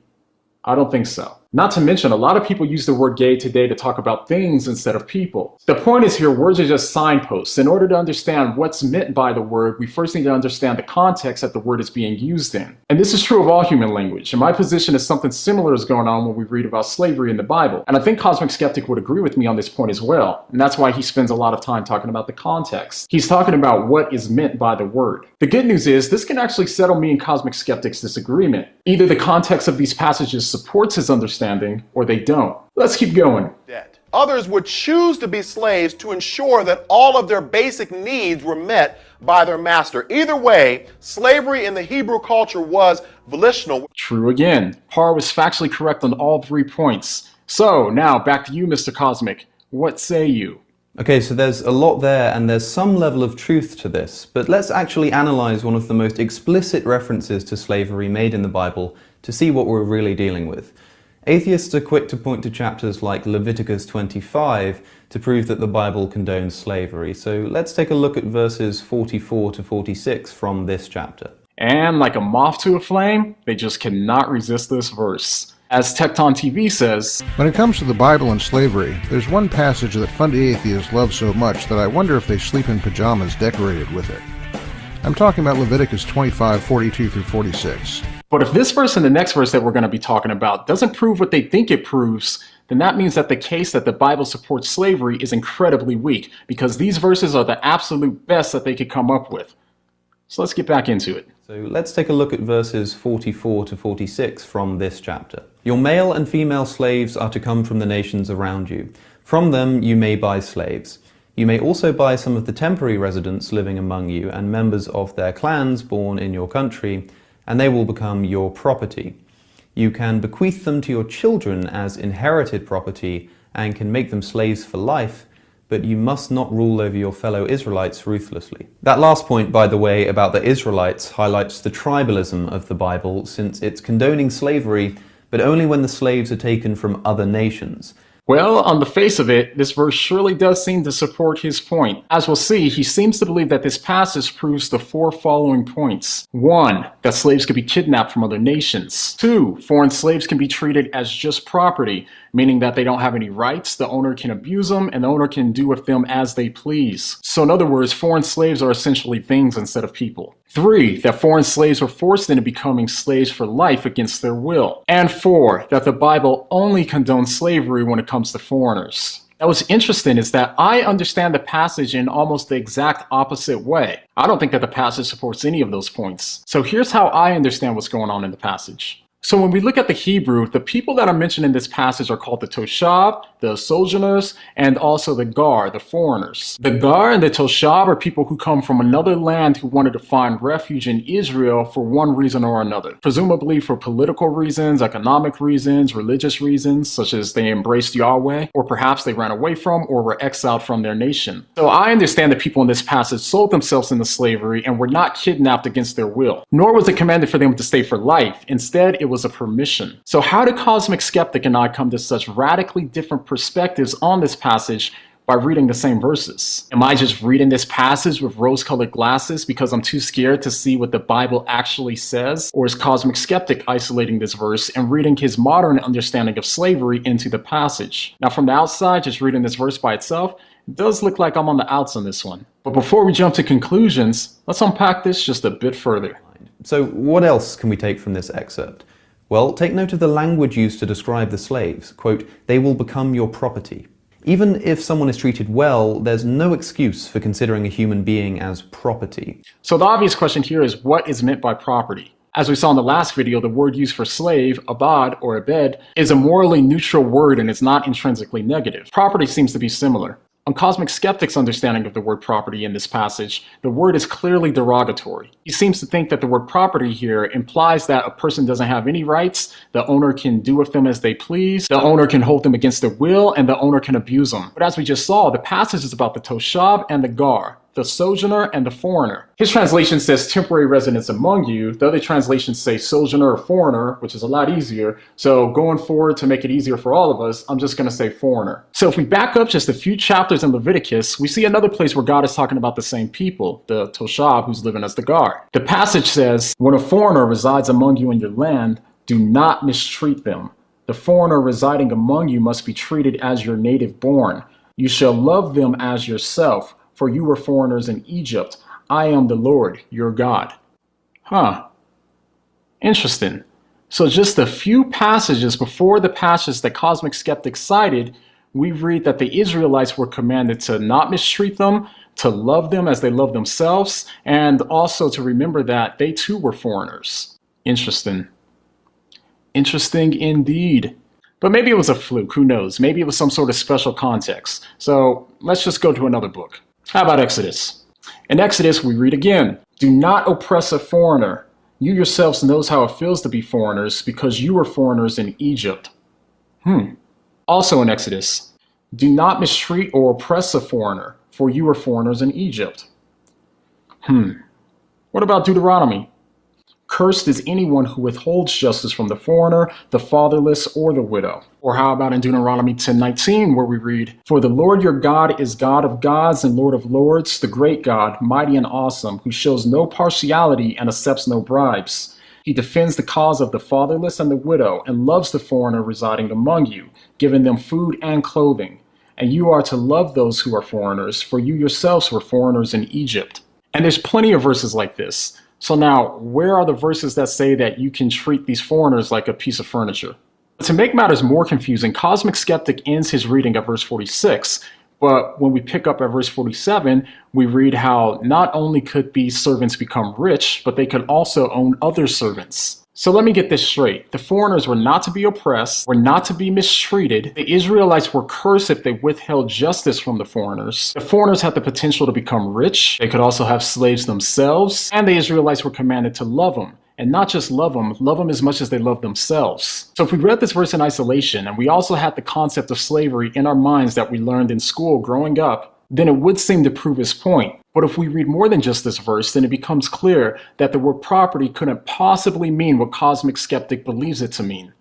Speaker 2: I don't think so. Not to mention, a lot of people use the word gay today to talk about things instead of people. The point is here, words are just signposts. In order to understand what's meant by the word, we first need to understand the context that the word is being used in. And this is true of all human language. And my position is something similar is going on when we read about slavery in the Bible. And I think Cosmic Skeptic would agree with me on this point as well. And that's why he spends a lot of time talking about the context. He's talking about what is meant by the word. The good news is this can actually settle me and Cosmic Skeptic's disagreement. Either the context of these passages supports his understanding or they don't. Let's keep going.
Speaker 3: Others would choose to be slaves to ensure that all of their basic needs were met by their master. Either way, slavery in the Hebrew culture was volitional.
Speaker 2: True again. Parr was factually correct on all 3 points. So now back to you, Mr. Cosmic. What say you?
Speaker 4: Okay, so there's a lot there and there's some level of truth to this, but let's actually analyze one of the most explicit references to slavery made in the Bible to see what we're really dealing with. Atheists are quick to point to chapters like Leviticus 25 to prove that the Bible condones slavery. So let's take a look at verses 44 to 46 from this chapter.
Speaker 2: And like a moth to a flame, they just cannot resist this verse. As Tecton TV says,
Speaker 10: when it comes to the Bible and slavery, there's one passage that fundy atheists love so much that I wonder if they sleep in pajamas decorated with it. I'm talking about Leviticus 25, 42 through 46.
Speaker 2: But if this verse and the next verse that we're going to be talking about doesn't prove what they think it proves, then that means that the case that the Bible supports slavery is incredibly weak, because these verses are the absolute best that they could come up with. So let's get back into it.
Speaker 4: So let's take a look at verses 44 to 46 from this chapter. Your male and female slaves are to come from the nations around you. From them you may buy slaves. You may also buy some of the temporary residents living among you and members of their clans born in your country, and they will become your property. You can bequeath them to your children as inherited property and can make them slaves for life, but you must not rule over your fellow Israelites ruthlessly. That last point, by the way, about the Israelites highlights the tribalism of the Bible, since it's condoning slavery, but only when the slaves are taken from other nations.
Speaker 2: Well, on the face of it, this verse surely does seem to support his point. As we'll see, he seems to believe that this passage proves the four following points. 1. That slaves could be kidnapped from other nations. 2. Foreign slaves can be treated as just property, meaning that they don't have any rights, the owner can abuse them, and the owner can do with them as they please. So in other words, foreign slaves are essentially things instead of people. 3. That foreign slaves were forced into becoming slaves for life against their will. And 4. That the Bible only condones slavery when it comes to foreigners. Now what's interesting is that I understand the passage in almost the exact opposite way. I don't think that the passage supports any of those points. So here's how I understand what's going on in the passage. So when we look at the Hebrew, the people that are mentioned in this passage are called the Toshab, the sojourners, and also the Gar, the foreigners. The Gar and the Toshab are people who come from another land who wanted to find refuge in Israel for one reason or another. Presumably for political reasons, economic reasons, religious reasons, such as they embraced Yahweh, or perhaps they ran away from or were exiled from their nation. So I understand that people in this passage sold themselves into slavery and were not kidnapped against their will. Nor was it commanded for them to stay for life. Instead, it was a permission. So how did Cosmic Skeptic and I come to such radically different perspectives on this passage by reading the same verses? Am I just reading this passage with rose-colored glasses because I'm too scared to see what the Bible actually says? Or is Cosmic Skeptic isolating this verse and reading his modern understanding of slavery into the passage? Now from the outside, just reading this verse by itself, it does look like I'm on the outs on this one. But before we jump to conclusions, let's unpack this just a bit further.
Speaker 4: So what else can we take from this excerpt? Well, take note of the language used to describe the slaves. Quote, "They will become your property." Even if someone is treated well, there's no excuse for considering a human being as property.
Speaker 2: So the obvious question here is, what is meant by property? As we saw in the last video, the word used for slave, abad or abed, is a morally neutral word and is not intrinsically negative. Property seems to be similar. On Cosmic Skeptic's understanding of the word property in this passage, the word is clearly derogatory. He seems to think that the word property here implies that a person doesn't have any rights, the owner can do with them as they please, the owner can hold them against their will, and the owner can abuse them. But as we just saw, the passage is about the Toshab and the Gar, the sojourner and the foreigner. His translation says temporary residents among you. The other translations say sojourner or foreigner, which is a lot easier. So going forward, to make it easier for all of us, I'm just going to say foreigner. So if we back up just a few chapters in Leviticus, we see another place where God is talking about the same people, the Toshab, who's living as the Gar. The passage says, "When a foreigner resides among you in your land, do not mistreat them. The foreigner residing among you must be treated as your native born. You shall love them as yourself, for you were foreigners in Egypt. I am the Lord, your God." Huh. Interesting. So just a few passages before the passage that Cosmic Skeptic cited, we read that the Israelites were commanded to not mistreat them, to love them as they love themselves, and also to remember that they too were foreigners. Interesting. Interesting indeed. But maybe it was a fluke, who knows? Maybe it was some sort of special context. So let's just go to another book. How about Exodus? In Exodus, we read again, "Do not oppress a foreigner. You yourselves knows how it feels to be foreigners, because you were foreigners in Egypt." Also in Exodus, "Do not mistreat or oppress a foreigner, for you were foreigners in Egypt." What about Deuteronomy? "Cursed is anyone who withholds justice from the foreigner, the fatherless, or the widow." Or how about in Deuteronomy 10:19, where we read, "For the Lord your God is God of gods and Lord of lords, the great God, mighty and awesome, who shows no partiality and accepts no bribes. He defends the cause of the fatherless and the widow, and loves the foreigner residing among you, giving them food and clothing. And you are to love those who are foreigners, for you yourselves were foreigners in Egypt." And there's plenty of verses like this. So now, where are the verses that say that you can treat these foreigners like a piece of furniture? To make matters more confusing, Cosmic Skeptic ends his reading at verse 46, but when we pick up at verse 47, we read how not only could these servants become rich, but they could also own other servants. So let me get this straight. The foreigners were not to be oppressed, were not to be mistreated. The Israelites were cursed if they withheld justice from the foreigners. The foreigners had the potential to become rich. They could also have slaves themselves, and the Israelites were commanded to love them. and not just love them as much as they love themselves. So if we read this verse in isolation, and we also had the concept of slavery in our minds that we learned in school growing up, then it would seem to prove his point. But if we read more than just this verse, then it becomes clear that the word property couldn't possibly mean what Cosmic Skeptic believes it to mean.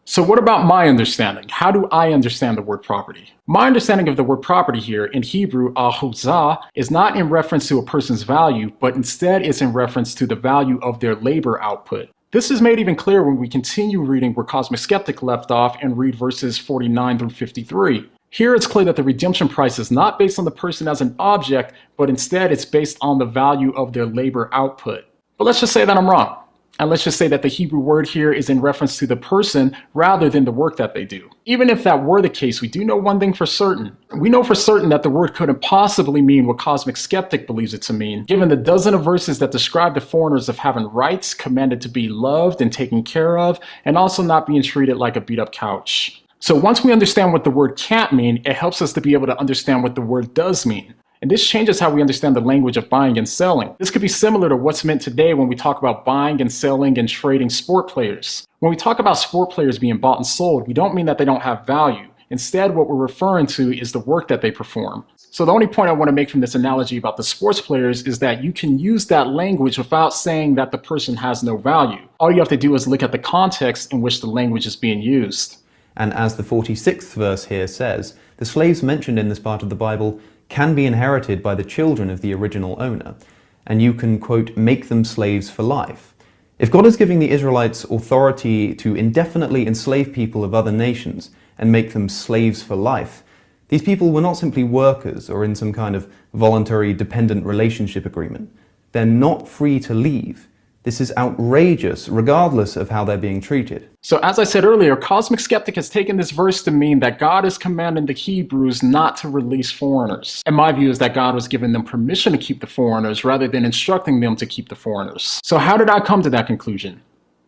Speaker 2: So what about my understanding? How do I understand the word property? My understanding of the word property here in Hebrew, ahuzah, is not in reference to a person's value, but instead is in reference to the value of their labor output. This is made even clearer when we continue reading where Cosmic Skeptic left off and read verses 49 through 53. Here it's clear that the redemption price is not based on the person as an object, but instead it's based on the value of their labor output. But let's just say that I'm wrong. And let's just say that the Hebrew word here is in reference to the person rather than the work that they do. Even if that were the case, we do know one thing for certain. We know for certain that the word couldn't possibly mean what Cosmic Skeptic believes it to mean, given the dozen of verses that describe the foreigners of having rights, commanded to be loved and taken care of, and also not being treated like a beat-up couch. So once we understand what the word can't mean, it helps us to be able to understand what the word does mean. And this changes how we understand the language of buying and selling. This could be similar to what's meant today when we talk about buying and selling and trading sport players. When we talk about sport players being bought and sold, we don't mean that they don't have value. Instead, what we're referring to is the work that they perform. So the only point I want to make from this analogy about the sports players is that you can use that language without saying that the person has no value. All you have to do is look at the context in which the language is being used.
Speaker 4: And as the 46th verse here says, the slaves mentioned in this part of the Bible can be inherited by the children of the original owner, and you can, quote, make them slaves for life. If God is giving the Israelites authority to indefinitely enslave people of other nations and make them slaves for life, these people were not simply workers or in some kind of voluntary dependent relationship agreement. They're not free to leave. This is outrageous, regardless of how they're being treated.
Speaker 2: So as I said earlier, Cosmic Skeptic has taken this verse to mean that God is commanding the Hebrews not to release foreigners. And my view is that God was giving them permission to keep the foreigners rather than instructing them to keep the foreigners. So how did I come to that conclusion?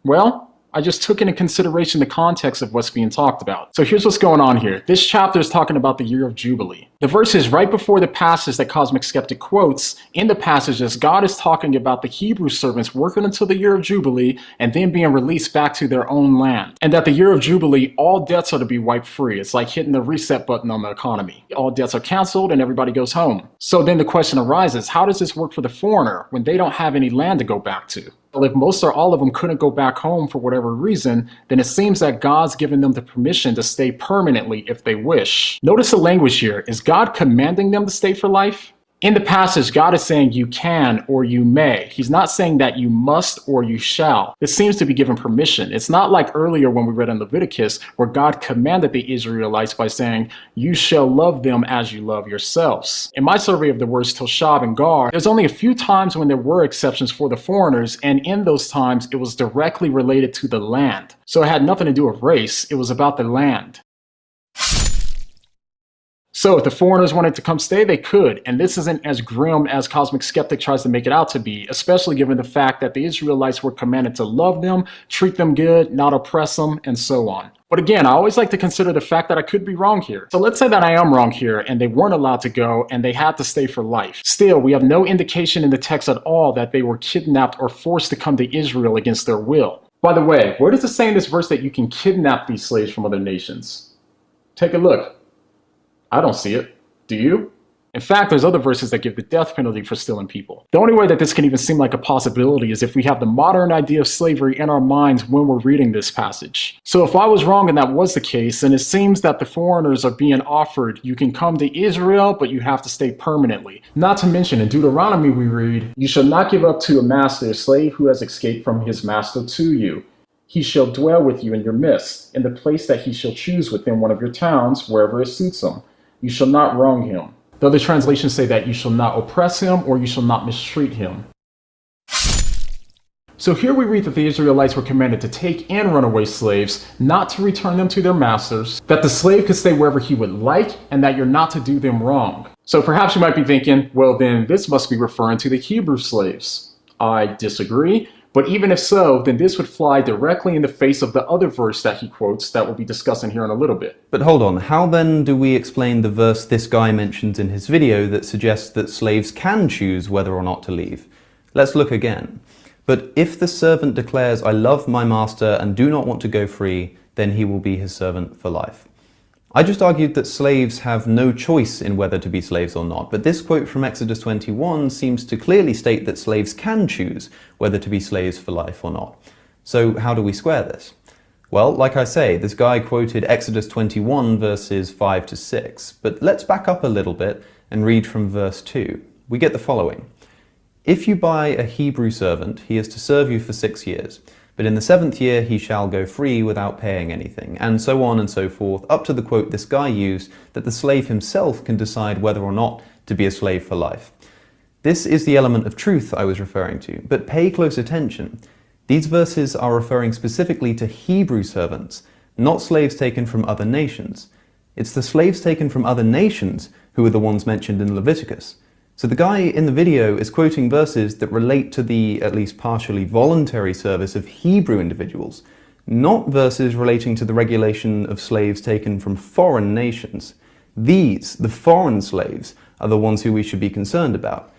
Speaker 2: Well, I just took into consideration the context of what's being talked about. So here's what's going on here. This chapter is talking about the year of Jubilee. The verses right before the passage that Cosmic Skeptic quotes, in the passages, God is talking about the Hebrew servants working until the year of Jubilee and then being released back to their own land. And that the year of Jubilee, all debts are to be wiped free. It's like hitting the reset button on the economy. All debts are canceled and everybody goes home. So then the question arises, how does this work for the foreigner when they don't have any land to go back to? Well, if most or all of them couldn't go back home for whatever reason, then it seems that God's given them the permission to stay permanently if they wish. Notice the language here. Is God commanding them to stay for life? In the passage, God is saying you can or you may. He's not saying that you must or you shall. This seems to be given permission. It's not like earlier when we read in Leviticus where God commanded the Israelites by saying, you shall love them as you love yourselves. In my survey of the words toshab and gar, there's only a few times when there were exceptions for the foreigners, and in those times it was directly related to the land. So it had nothing to do with race, it was about the land. So if the foreigners wanted to come stay, they could, and this isn't as grim as Cosmic Skeptic tries to make it out to be, especially given the fact that the Israelites were commanded to love them, treat them good, not oppress them, and so on. But again, I always like to consider the fact that I could be wrong here. So let's say that I am wrong here, and they weren't allowed to go, and they had to stay for life. Still, we have no indication in the text at all that they were kidnapped or forced to come to Israel against their will. By the way, where does it say in this verse that you can kidnap these slaves from other nations? Take a look. I don't see it. Do you? In fact, there's other verses that give the death penalty for stealing people. The only way that this can even seem like a possibility is if we have the modern idea of slavery in our minds when we're reading this passage. So if I was wrong and that was the case, then it seems that the foreigners are being offered, you can come to Israel, but you have to stay permanently. Not to mention, in Deuteronomy we read, you shall not give up to a master a slave who has escaped from his master to you. He shall dwell with you in your midst, in the place that he shall choose within one of your towns, wherever it suits him. You shall not wrong him. The other translations say that you shall not oppress him or you shall not mistreat him. So here we read that the Israelites were commanded to take in runaway slaves, not to return them to their masters, that the slave could stay wherever he would like, and that you're not to do them wrong. So perhaps you might be thinking, well then this must be referring to the Hebrew slaves. I disagree. But even if so, then this would fly directly in the face of the other verse that he quotes that we'll be discussing here in a little bit.
Speaker 4: But hold on, how then do we explain the verse this guy mentions in his video that suggests that slaves can choose whether or not to leave? Let's look again. But if the servant declares, I love my master and do not want to go free, then he will be his servant for life. I just argued that slaves have no choice in whether to be slaves or not, but this quote from Exodus 21 seems to clearly state that slaves can choose whether to be slaves for life or not. So how do we square this? Well, like I say, this guy quoted Exodus 21 verses 5 to 6, but let's back up a little bit and read from verse 2. We get the following. If you buy a Hebrew servant, he is to serve you for 6 years, but in the 7th year he shall go free without paying anything, and so on and so forth, up to the quote this guy used that the slave himself can decide whether or not to be a slave for life. This is the element of truth I was referring to, but pay close attention. These verses are referring specifically to Hebrew servants, not slaves taken from other nations. It's the slaves taken from other nations who are the ones mentioned in Leviticus. So the guy in the video is quoting verses that relate to the, at least partially, voluntary service of Hebrew individuals, not verses relating to the regulation of slaves taken from foreign nations. These, the foreign slaves, are the ones who we should be concerned about.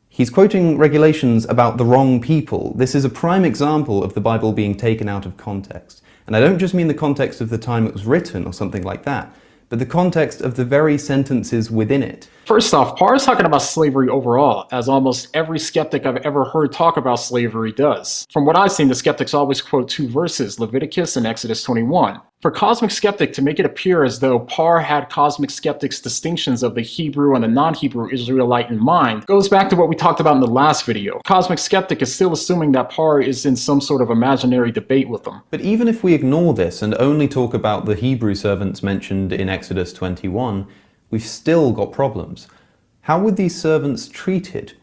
Speaker 4: He's quoting regulations about the wrong people. This is a prime example of the Bible being taken out of context. And I don't just mean the context of the time it was written or something like that, but the context of the very sentences within it.
Speaker 2: First off, Parr is talking about slavery overall, as almost every skeptic I've ever heard talk about slavery does. From what I've seen, the skeptics always quote two verses, Leviticus and Exodus 21. For Cosmic Skeptic to make it appear as though Parr had Cosmic Skeptic's distinctions of the Hebrew and the non-Hebrew Israelite in mind goes back to what we talked about in the last video. Cosmic Skeptic is still assuming that Parr is in some sort of imaginary debate with them.
Speaker 4: But even if we ignore this and only talk about the Hebrew servants mentioned in Exodus 21, we've still got problems. How were these servants treated?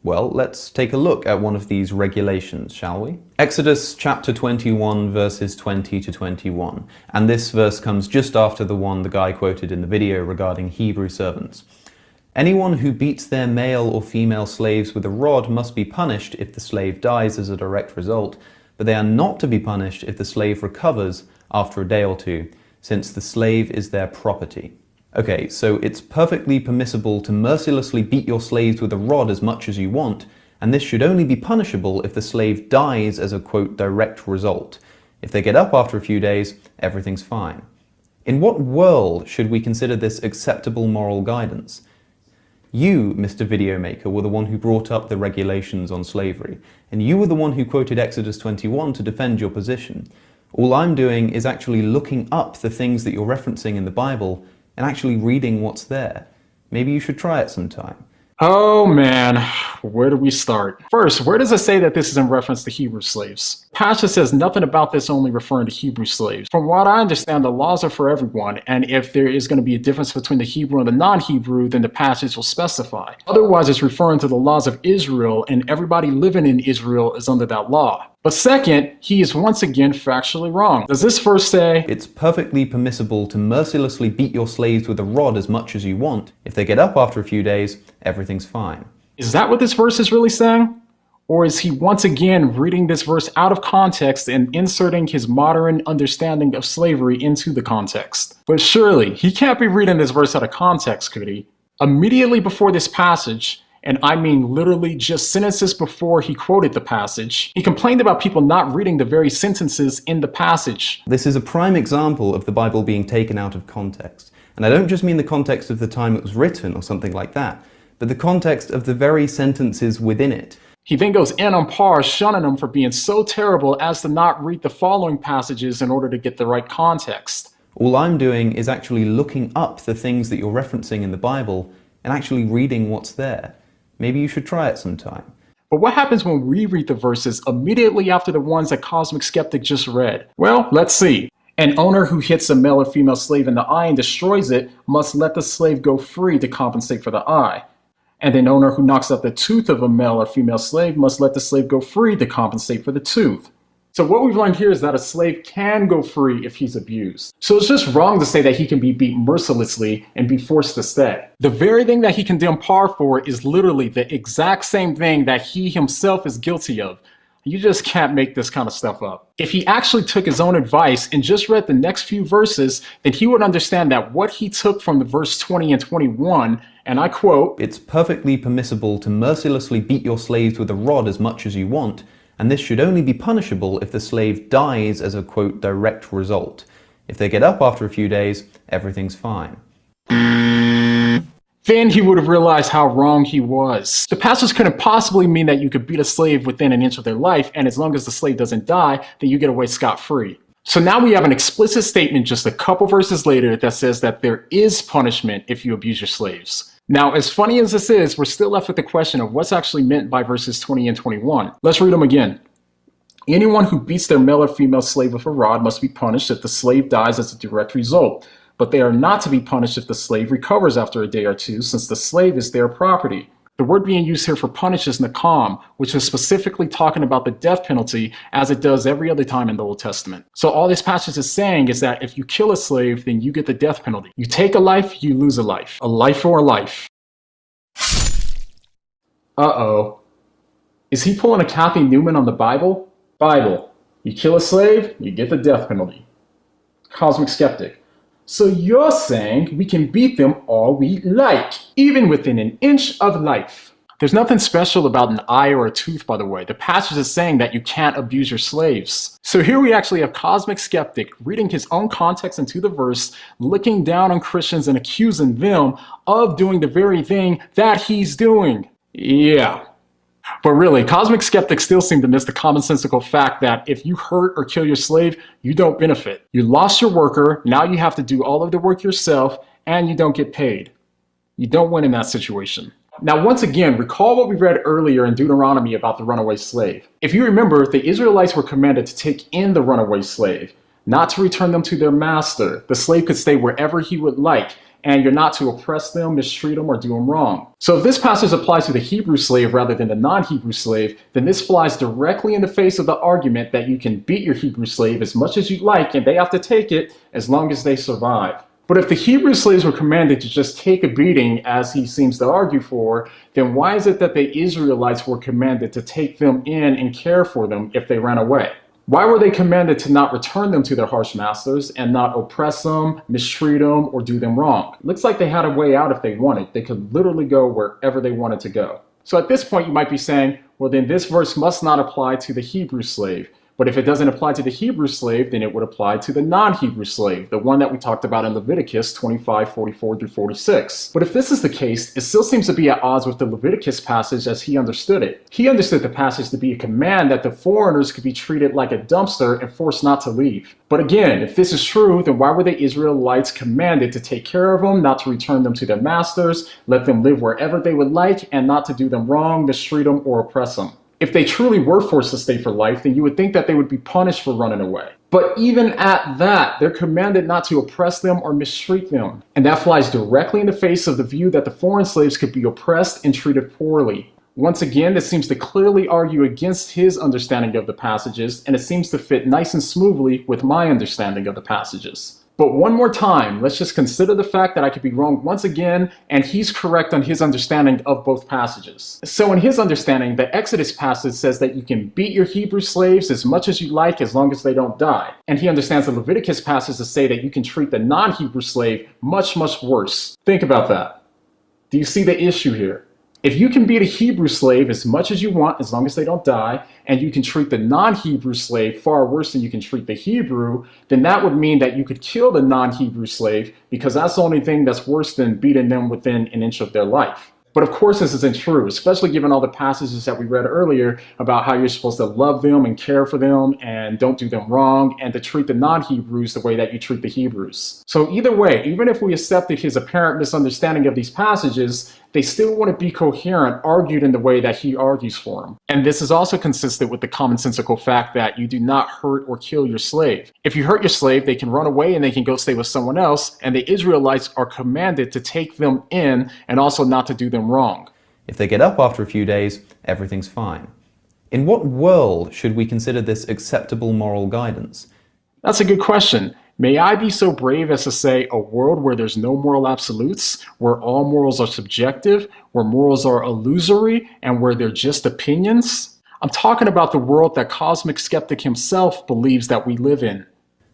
Speaker 4: Well, let's take a look at one of these regulations, shall we? Exodus chapter 21, verses 20 to 21. And this verse comes just after the one the guy quoted in the video regarding Hebrew servants. Anyone who beats their male or female slaves with a rod must be punished if the slave dies as a direct result, but they are not to be punished if the slave recovers after a day or two, since the slave is their property. Okay, so it's perfectly permissible to mercilessly beat your slaves with a rod as much as you want, and this should only be punishable if the slave dies as a, quote, direct result. If they get up after a few days, everything's fine. In what world should we consider this acceptable moral guidance? You, Mr. Video Maker, were the one who brought up the regulations on slavery, and you were the one who quoted Exodus 21 to defend your position. All I'm doing is actually looking up the things that you're referencing in the Bible and actually reading what's there. Maybe you should try it sometime.
Speaker 2: Oh man, where do we start? First, where does it say that this is in reference to Hebrew slaves? Passage says nothing about this only referring to Hebrew slaves. From what I understand, the laws are for everyone, and if there is going to be a difference between the Hebrew and the non-Hebrew, then the passage will specify. Otherwise, it's referring to the laws of Israel, and everybody living in Israel is under that law. But second, he is once again factually wrong. Does this verse say,
Speaker 4: it's perfectly permissible to mercilessly beat your slaves with a rod as much as you want. If they get up after a few days, everything's fine.
Speaker 2: Is that what this verse is really saying? Or is he once again reading this verse out of context and inserting his modern understanding of slavery into the context? But surely, he can't be reading this verse out of context, could he? Immediately before this passage, and I mean literally just sentences before he quoted the passage, he complained about people not reading the very sentences in the passage.
Speaker 4: This is a prime example of the Bible being taken out of context. And I don't just mean the context of the time it was written or something like that, but the context of the very sentences within it.
Speaker 2: He then goes in on Parr, shunning him for being so terrible as to not read the following passages in order to get the right context.
Speaker 4: All I'm doing is actually looking up the things that you're referencing in the Bible and actually reading what's there. Maybe you should try it sometime.
Speaker 2: But what happens when we read the verses immediately after the ones that Cosmic Skeptic just read? Well, let's see. An owner who hits a male or female slave in the eye and destroys it must let the slave go free to compensate for the eye. And an owner who knocks out the tooth of a male or female slave must let the slave go free to compensate for the tooth. So what we've learned here is that a slave can go free if he's abused. So it's just wrong to say that he can be beat mercilessly and be forced to stay. The very thing that he condemned Parr for is literally the exact same thing that he himself is guilty of. You just can't make this kind of stuff up. If he actually took his own advice and just read the next few verses, then he would understand that what he took from the verse 20 and 21, and I quote,
Speaker 4: "It's perfectly permissible to mercilessly beat your slaves with a rod as much as you want, and this should only be punishable if the slave dies as a, quote, direct result. If they get up after a few days, everything's fine."
Speaker 2: Then he would have realized how wrong he was. The passage couldn't possibly mean that you could beat a slave within an inch of their life, and as long as the slave doesn't die, then you get away scot-free. So now we have an explicit statement just a couple verses later that says that there is punishment if you abuse your slaves. Now, as funny as this is, we're still left with the question of what's actually meant by verses 20 and 21. Let's read them again. "Anyone who beats their male or female slave with a rod must be punished if the slave dies as a direct result. But they are not to be punished if the slave recovers after a day or two, since the slave is their property." The word being used here for punish is nakam, which is specifically talking about the death penalty as it does every other time in the Old Testament. So all this passage is saying is that if you kill a slave, then you get the death penalty. You take a life, you lose a life. A life for a life. Uh-oh. Is he pulling a Kathy Newman on the Bible? Bible. You kill a slave, you get the death penalty. Cosmic Skeptic. So you're saying we can beat them all we like, even within an inch of life. There's nothing special about an eye or a tooth, by the way. The passage is saying that you can't abuse your slaves. So here we actually have Cosmic Skeptic reading his own context into the verse, looking down on Christians and accusing them of doing the very thing that he's doing. Yeah. But really, Cosmic Skeptics still seem to miss the commonsensical fact that if you hurt or kill your slave, you don't benefit. You lost your worker, now you have to do all of the work yourself, and you don't get paid. You don't win in that situation. Now, once again, recall what we read earlier in Deuteronomy about the runaway slave. If you remember, the Israelites were commanded to take in the runaway slave, not to return them to their master. The slave could stay wherever he would like, and you're not to oppress them, mistreat them, or do them wrong. So if this passage applies to the Hebrew slave rather than the non-Hebrew slave, then this flies directly in the face of the argument that you can beat your Hebrew slave as much as you like and they have to take it as long as they survive. But if the Hebrew slaves were commanded to just take a beating, as he seems to argue for, then why is it that the Israelites were commanded to take them in and care for them if they ran away? Why were they commanded to not return them to their harsh masters and not oppress them, mistreat them, or do them wrong? Looks like they had a way out if they wanted. They could literally go wherever they wanted to go. So at this point, you might be saying, well, then this verse must not apply to the Hebrew slave. But if it doesn't apply to the Hebrew slave, then it would apply to the non-Hebrew slave, the one that we talked about in Leviticus 25:44 through 46. But if this is the case, it still seems to be at odds with the Leviticus passage as he understood it. He understood the passage to be a command that the foreigners could be treated like a dumpster and forced not to leave. But again, if this is true, then why were the Israelites commanded to take care of them, not to return them to their masters, let them live wherever they would like, and not to do them wrong, mistreat them, or oppress them? If they truly were forced to stay for life, then you would think that they would be punished for running away. But even at that, they're commanded not to oppress them or mistreat them. And that flies directly in the face of the view that the foreign slaves could be oppressed and treated poorly. Once again, this seems to clearly argue against his understanding of the passages, and it seems to fit nice and smoothly with my understanding of the passages. But one more time, let's just consider the fact that I could be wrong once again, and he's correct on his understanding of both passages. So in his understanding, the Exodus passage says that you can beat your Hebrew slaves as much as you like as long as they don't die. And he understands the Leviticus passage to say that you can treat the non-Hebrew slave much, much worse. Think about that. Do you see the issue here? If you can beat a Hebrew slave as much as you want, as long as they don't die, and you can treat the non-Hebrew slave far worse than you can treat the Hebrew, then that would mean that you could kill the non-Hebrew slave, because that's the only thing that's worse than beating them within an inch of their life. But of course this isn't true, especially given all the passages that we read earlier about how you're supposed to love them and care for them and don't do them wrong, and to treat the non-Hebrews the way that you treat the Hebrews. So either way, even if we accepted his apparent misunderstanding of these passages, they still wouldn't be coherent argued in the way that he argues for them. And this is also consistent with the commonsensical fact that you do not hurt or kill your slave. If you hurt your slave, they can run away and they can go stay with someone else, and the Israelites are commanded to take them in and also not to do them wrong.
Speaker 4: If they get up after a few days, everything's fine. In what world should we consider this acceptable moral guidance?
Speaker 2: That's a good question. May I be so brave as to say a world where there's no moral absolutes, where all morals are subjective, where morals are illusory, and where they're just opinions? I'm talking about the world that Cosmic Skeptic himself believes that we live in.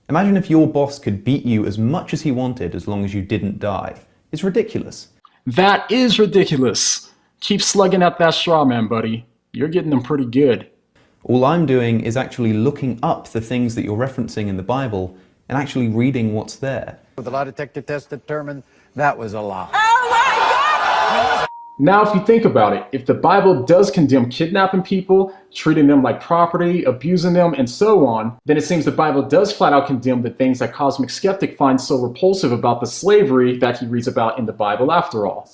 Speaker 4: Imagine if your boss could beat you as much as he wanted as long as you didn't die. It's ridiculous.
Speaker 2: That is ridiculous. Keep slugging at that straw man, buddy. You're getting them pretty good.
Speaker 4: All I'm doing is actually looking up the things that you're referencing in the Bible and actually reading what's there.
Speaker 11: The lie detector test determined that was a lie.
Speaker 2: Now, if you think about it, if the Bible does condemn kidnapping people, treating them like property, abusing them, and so on, then it seems the Bible does flat out condemn the things that Cosmic Skeptic finds so repulsive about the slavery that he reads about in the Bible after all.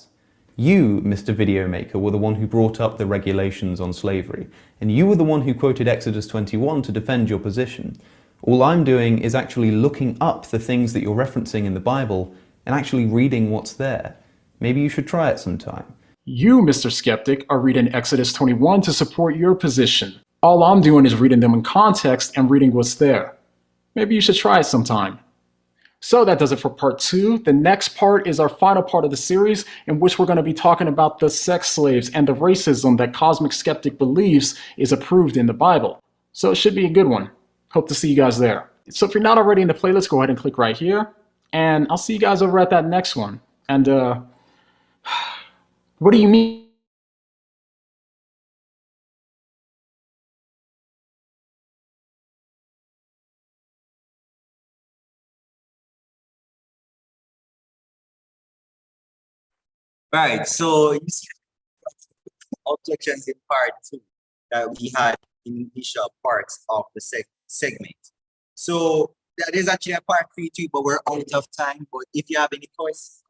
Speaker 4: You, Mr. Video Maker, were the one who brought up the regulations on slavery, and you were the one who quoted Exodus 21 to defend your position. All I'm doing is actually looking up the things that you're referencing in the Bible and actually reading what's there. Maybe you should try it sometime.
Speaker 2: You, Mr. Skeptic, are reading Exodus 21 to support your position. All I'm doing is reading them in context and reading what's there. Maybe you should try it sometime. So that does it for part 2. The next part is our final part of the series, in which we're going to be talking about the sex slaves and the racism that Cosmic Skeptic believes is approved in the Bible. So it should be a good one. Hope to see you guys there. So if you're not already in the playlist, go ahead and click right here. And I'll see you guys over at that next one. And, what do you mean?
Speaker 1: Right. So you see objections in part 2 that we had in initial parts of the segment. So that is actually a part 3 too, but we're out of time. But if you have any questions,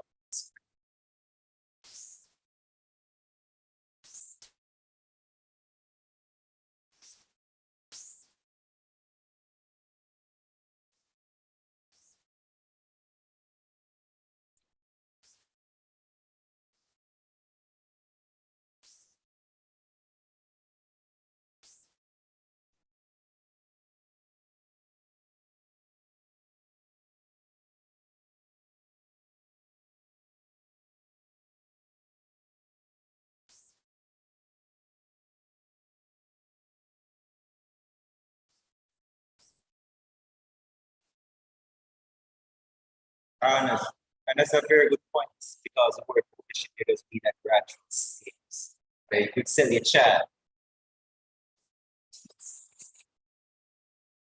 Speaker 1: honest. And that's a very good point because the word prohibition here does mean that graduate stages. Right? You could sell your child.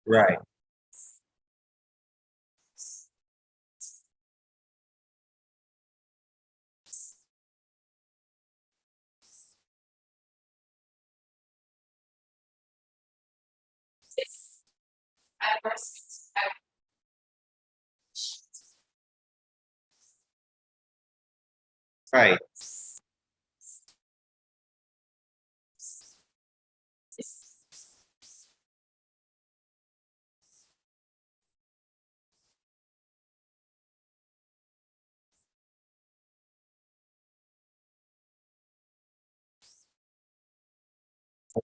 Speaker 1: Right. Right.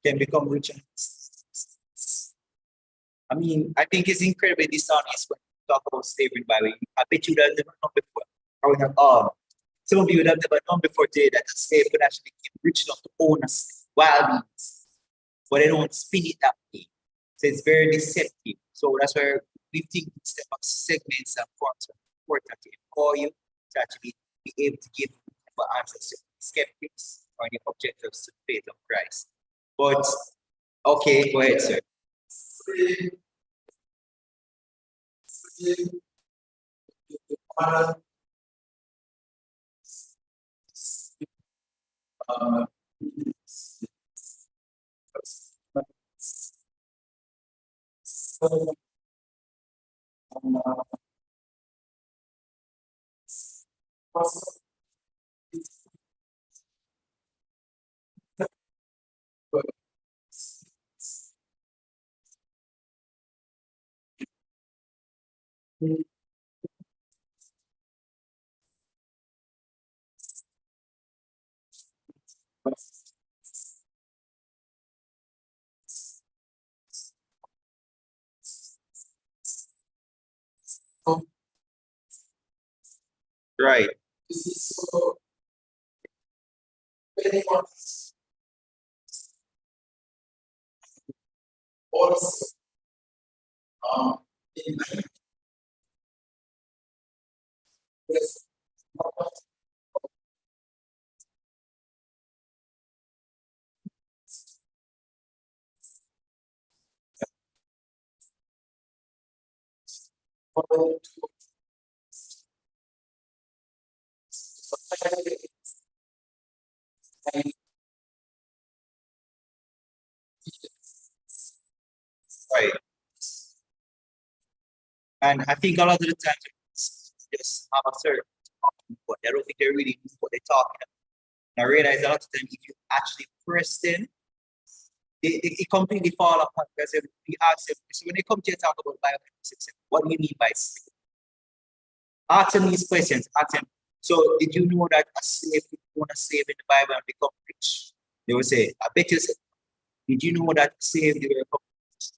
Speaker 1: Can become rich. I mean, I think it's incredibly dishonest when you talk about slavery by the way. I bet you that never known before. Growing up, some of you would have never known before today that a slave could actually get rich enough to own a wild beans. But they don't spin it that way. So it's very deceptive. So that's why we think instead of segments and forms are important to empower you to actually be able to give answers to skeptics or any objectives to the faith of Christ. But okay, go ahead, sir. Right. Also, in this, right. And I think a lot of the times it's just have a certain talking, but I don't think they really know what they're talking about. And I realize a lot of times if you actually press them, it completely fall apart because if we ask them, so when they come to you talk about biochemistry, what do you mean by slave? Ask them these questions. Ask them, so did you know that a slave could own a slave in the Bible and become rich? They will say, I bet you, did you know that slave they were rich?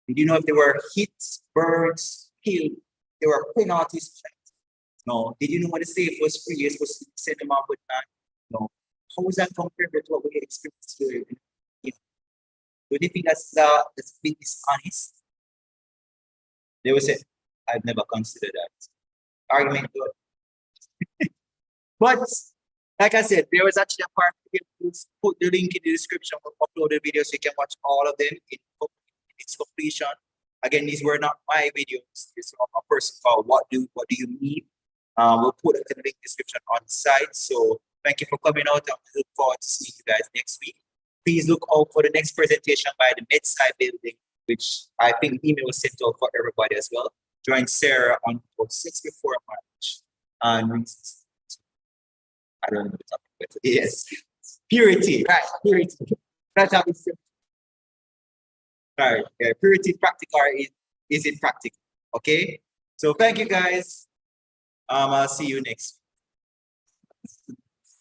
Speaker 1: Did you know if they were hit, birds, killed, there were penalties for that? No. Did you know when the slave was free, you're supposed to send them out with that? No. How is that compared with what we experienced here? Do you think that's a bit dishonest? They will say, I've never considered that. Argument good. But like I said, there was actually a part to put the link in the description of uploaded videos so you can watch all of them in its completion. Again, these were not my videos. It's of a person called What Do You Mean? We'll put it in the link description on the site. So thank you for coming out. I look forward to seeing you guys next week. Please look out for the next presentation by the Medside building, which I think email was sent out for everybody as well. Join Sarah on 6 before March. And I don't know the topic, but yes, purity, right? Purity. That's how it's. Right, purity practical is it practical? Okay. So thank you guys. I'll see you next week.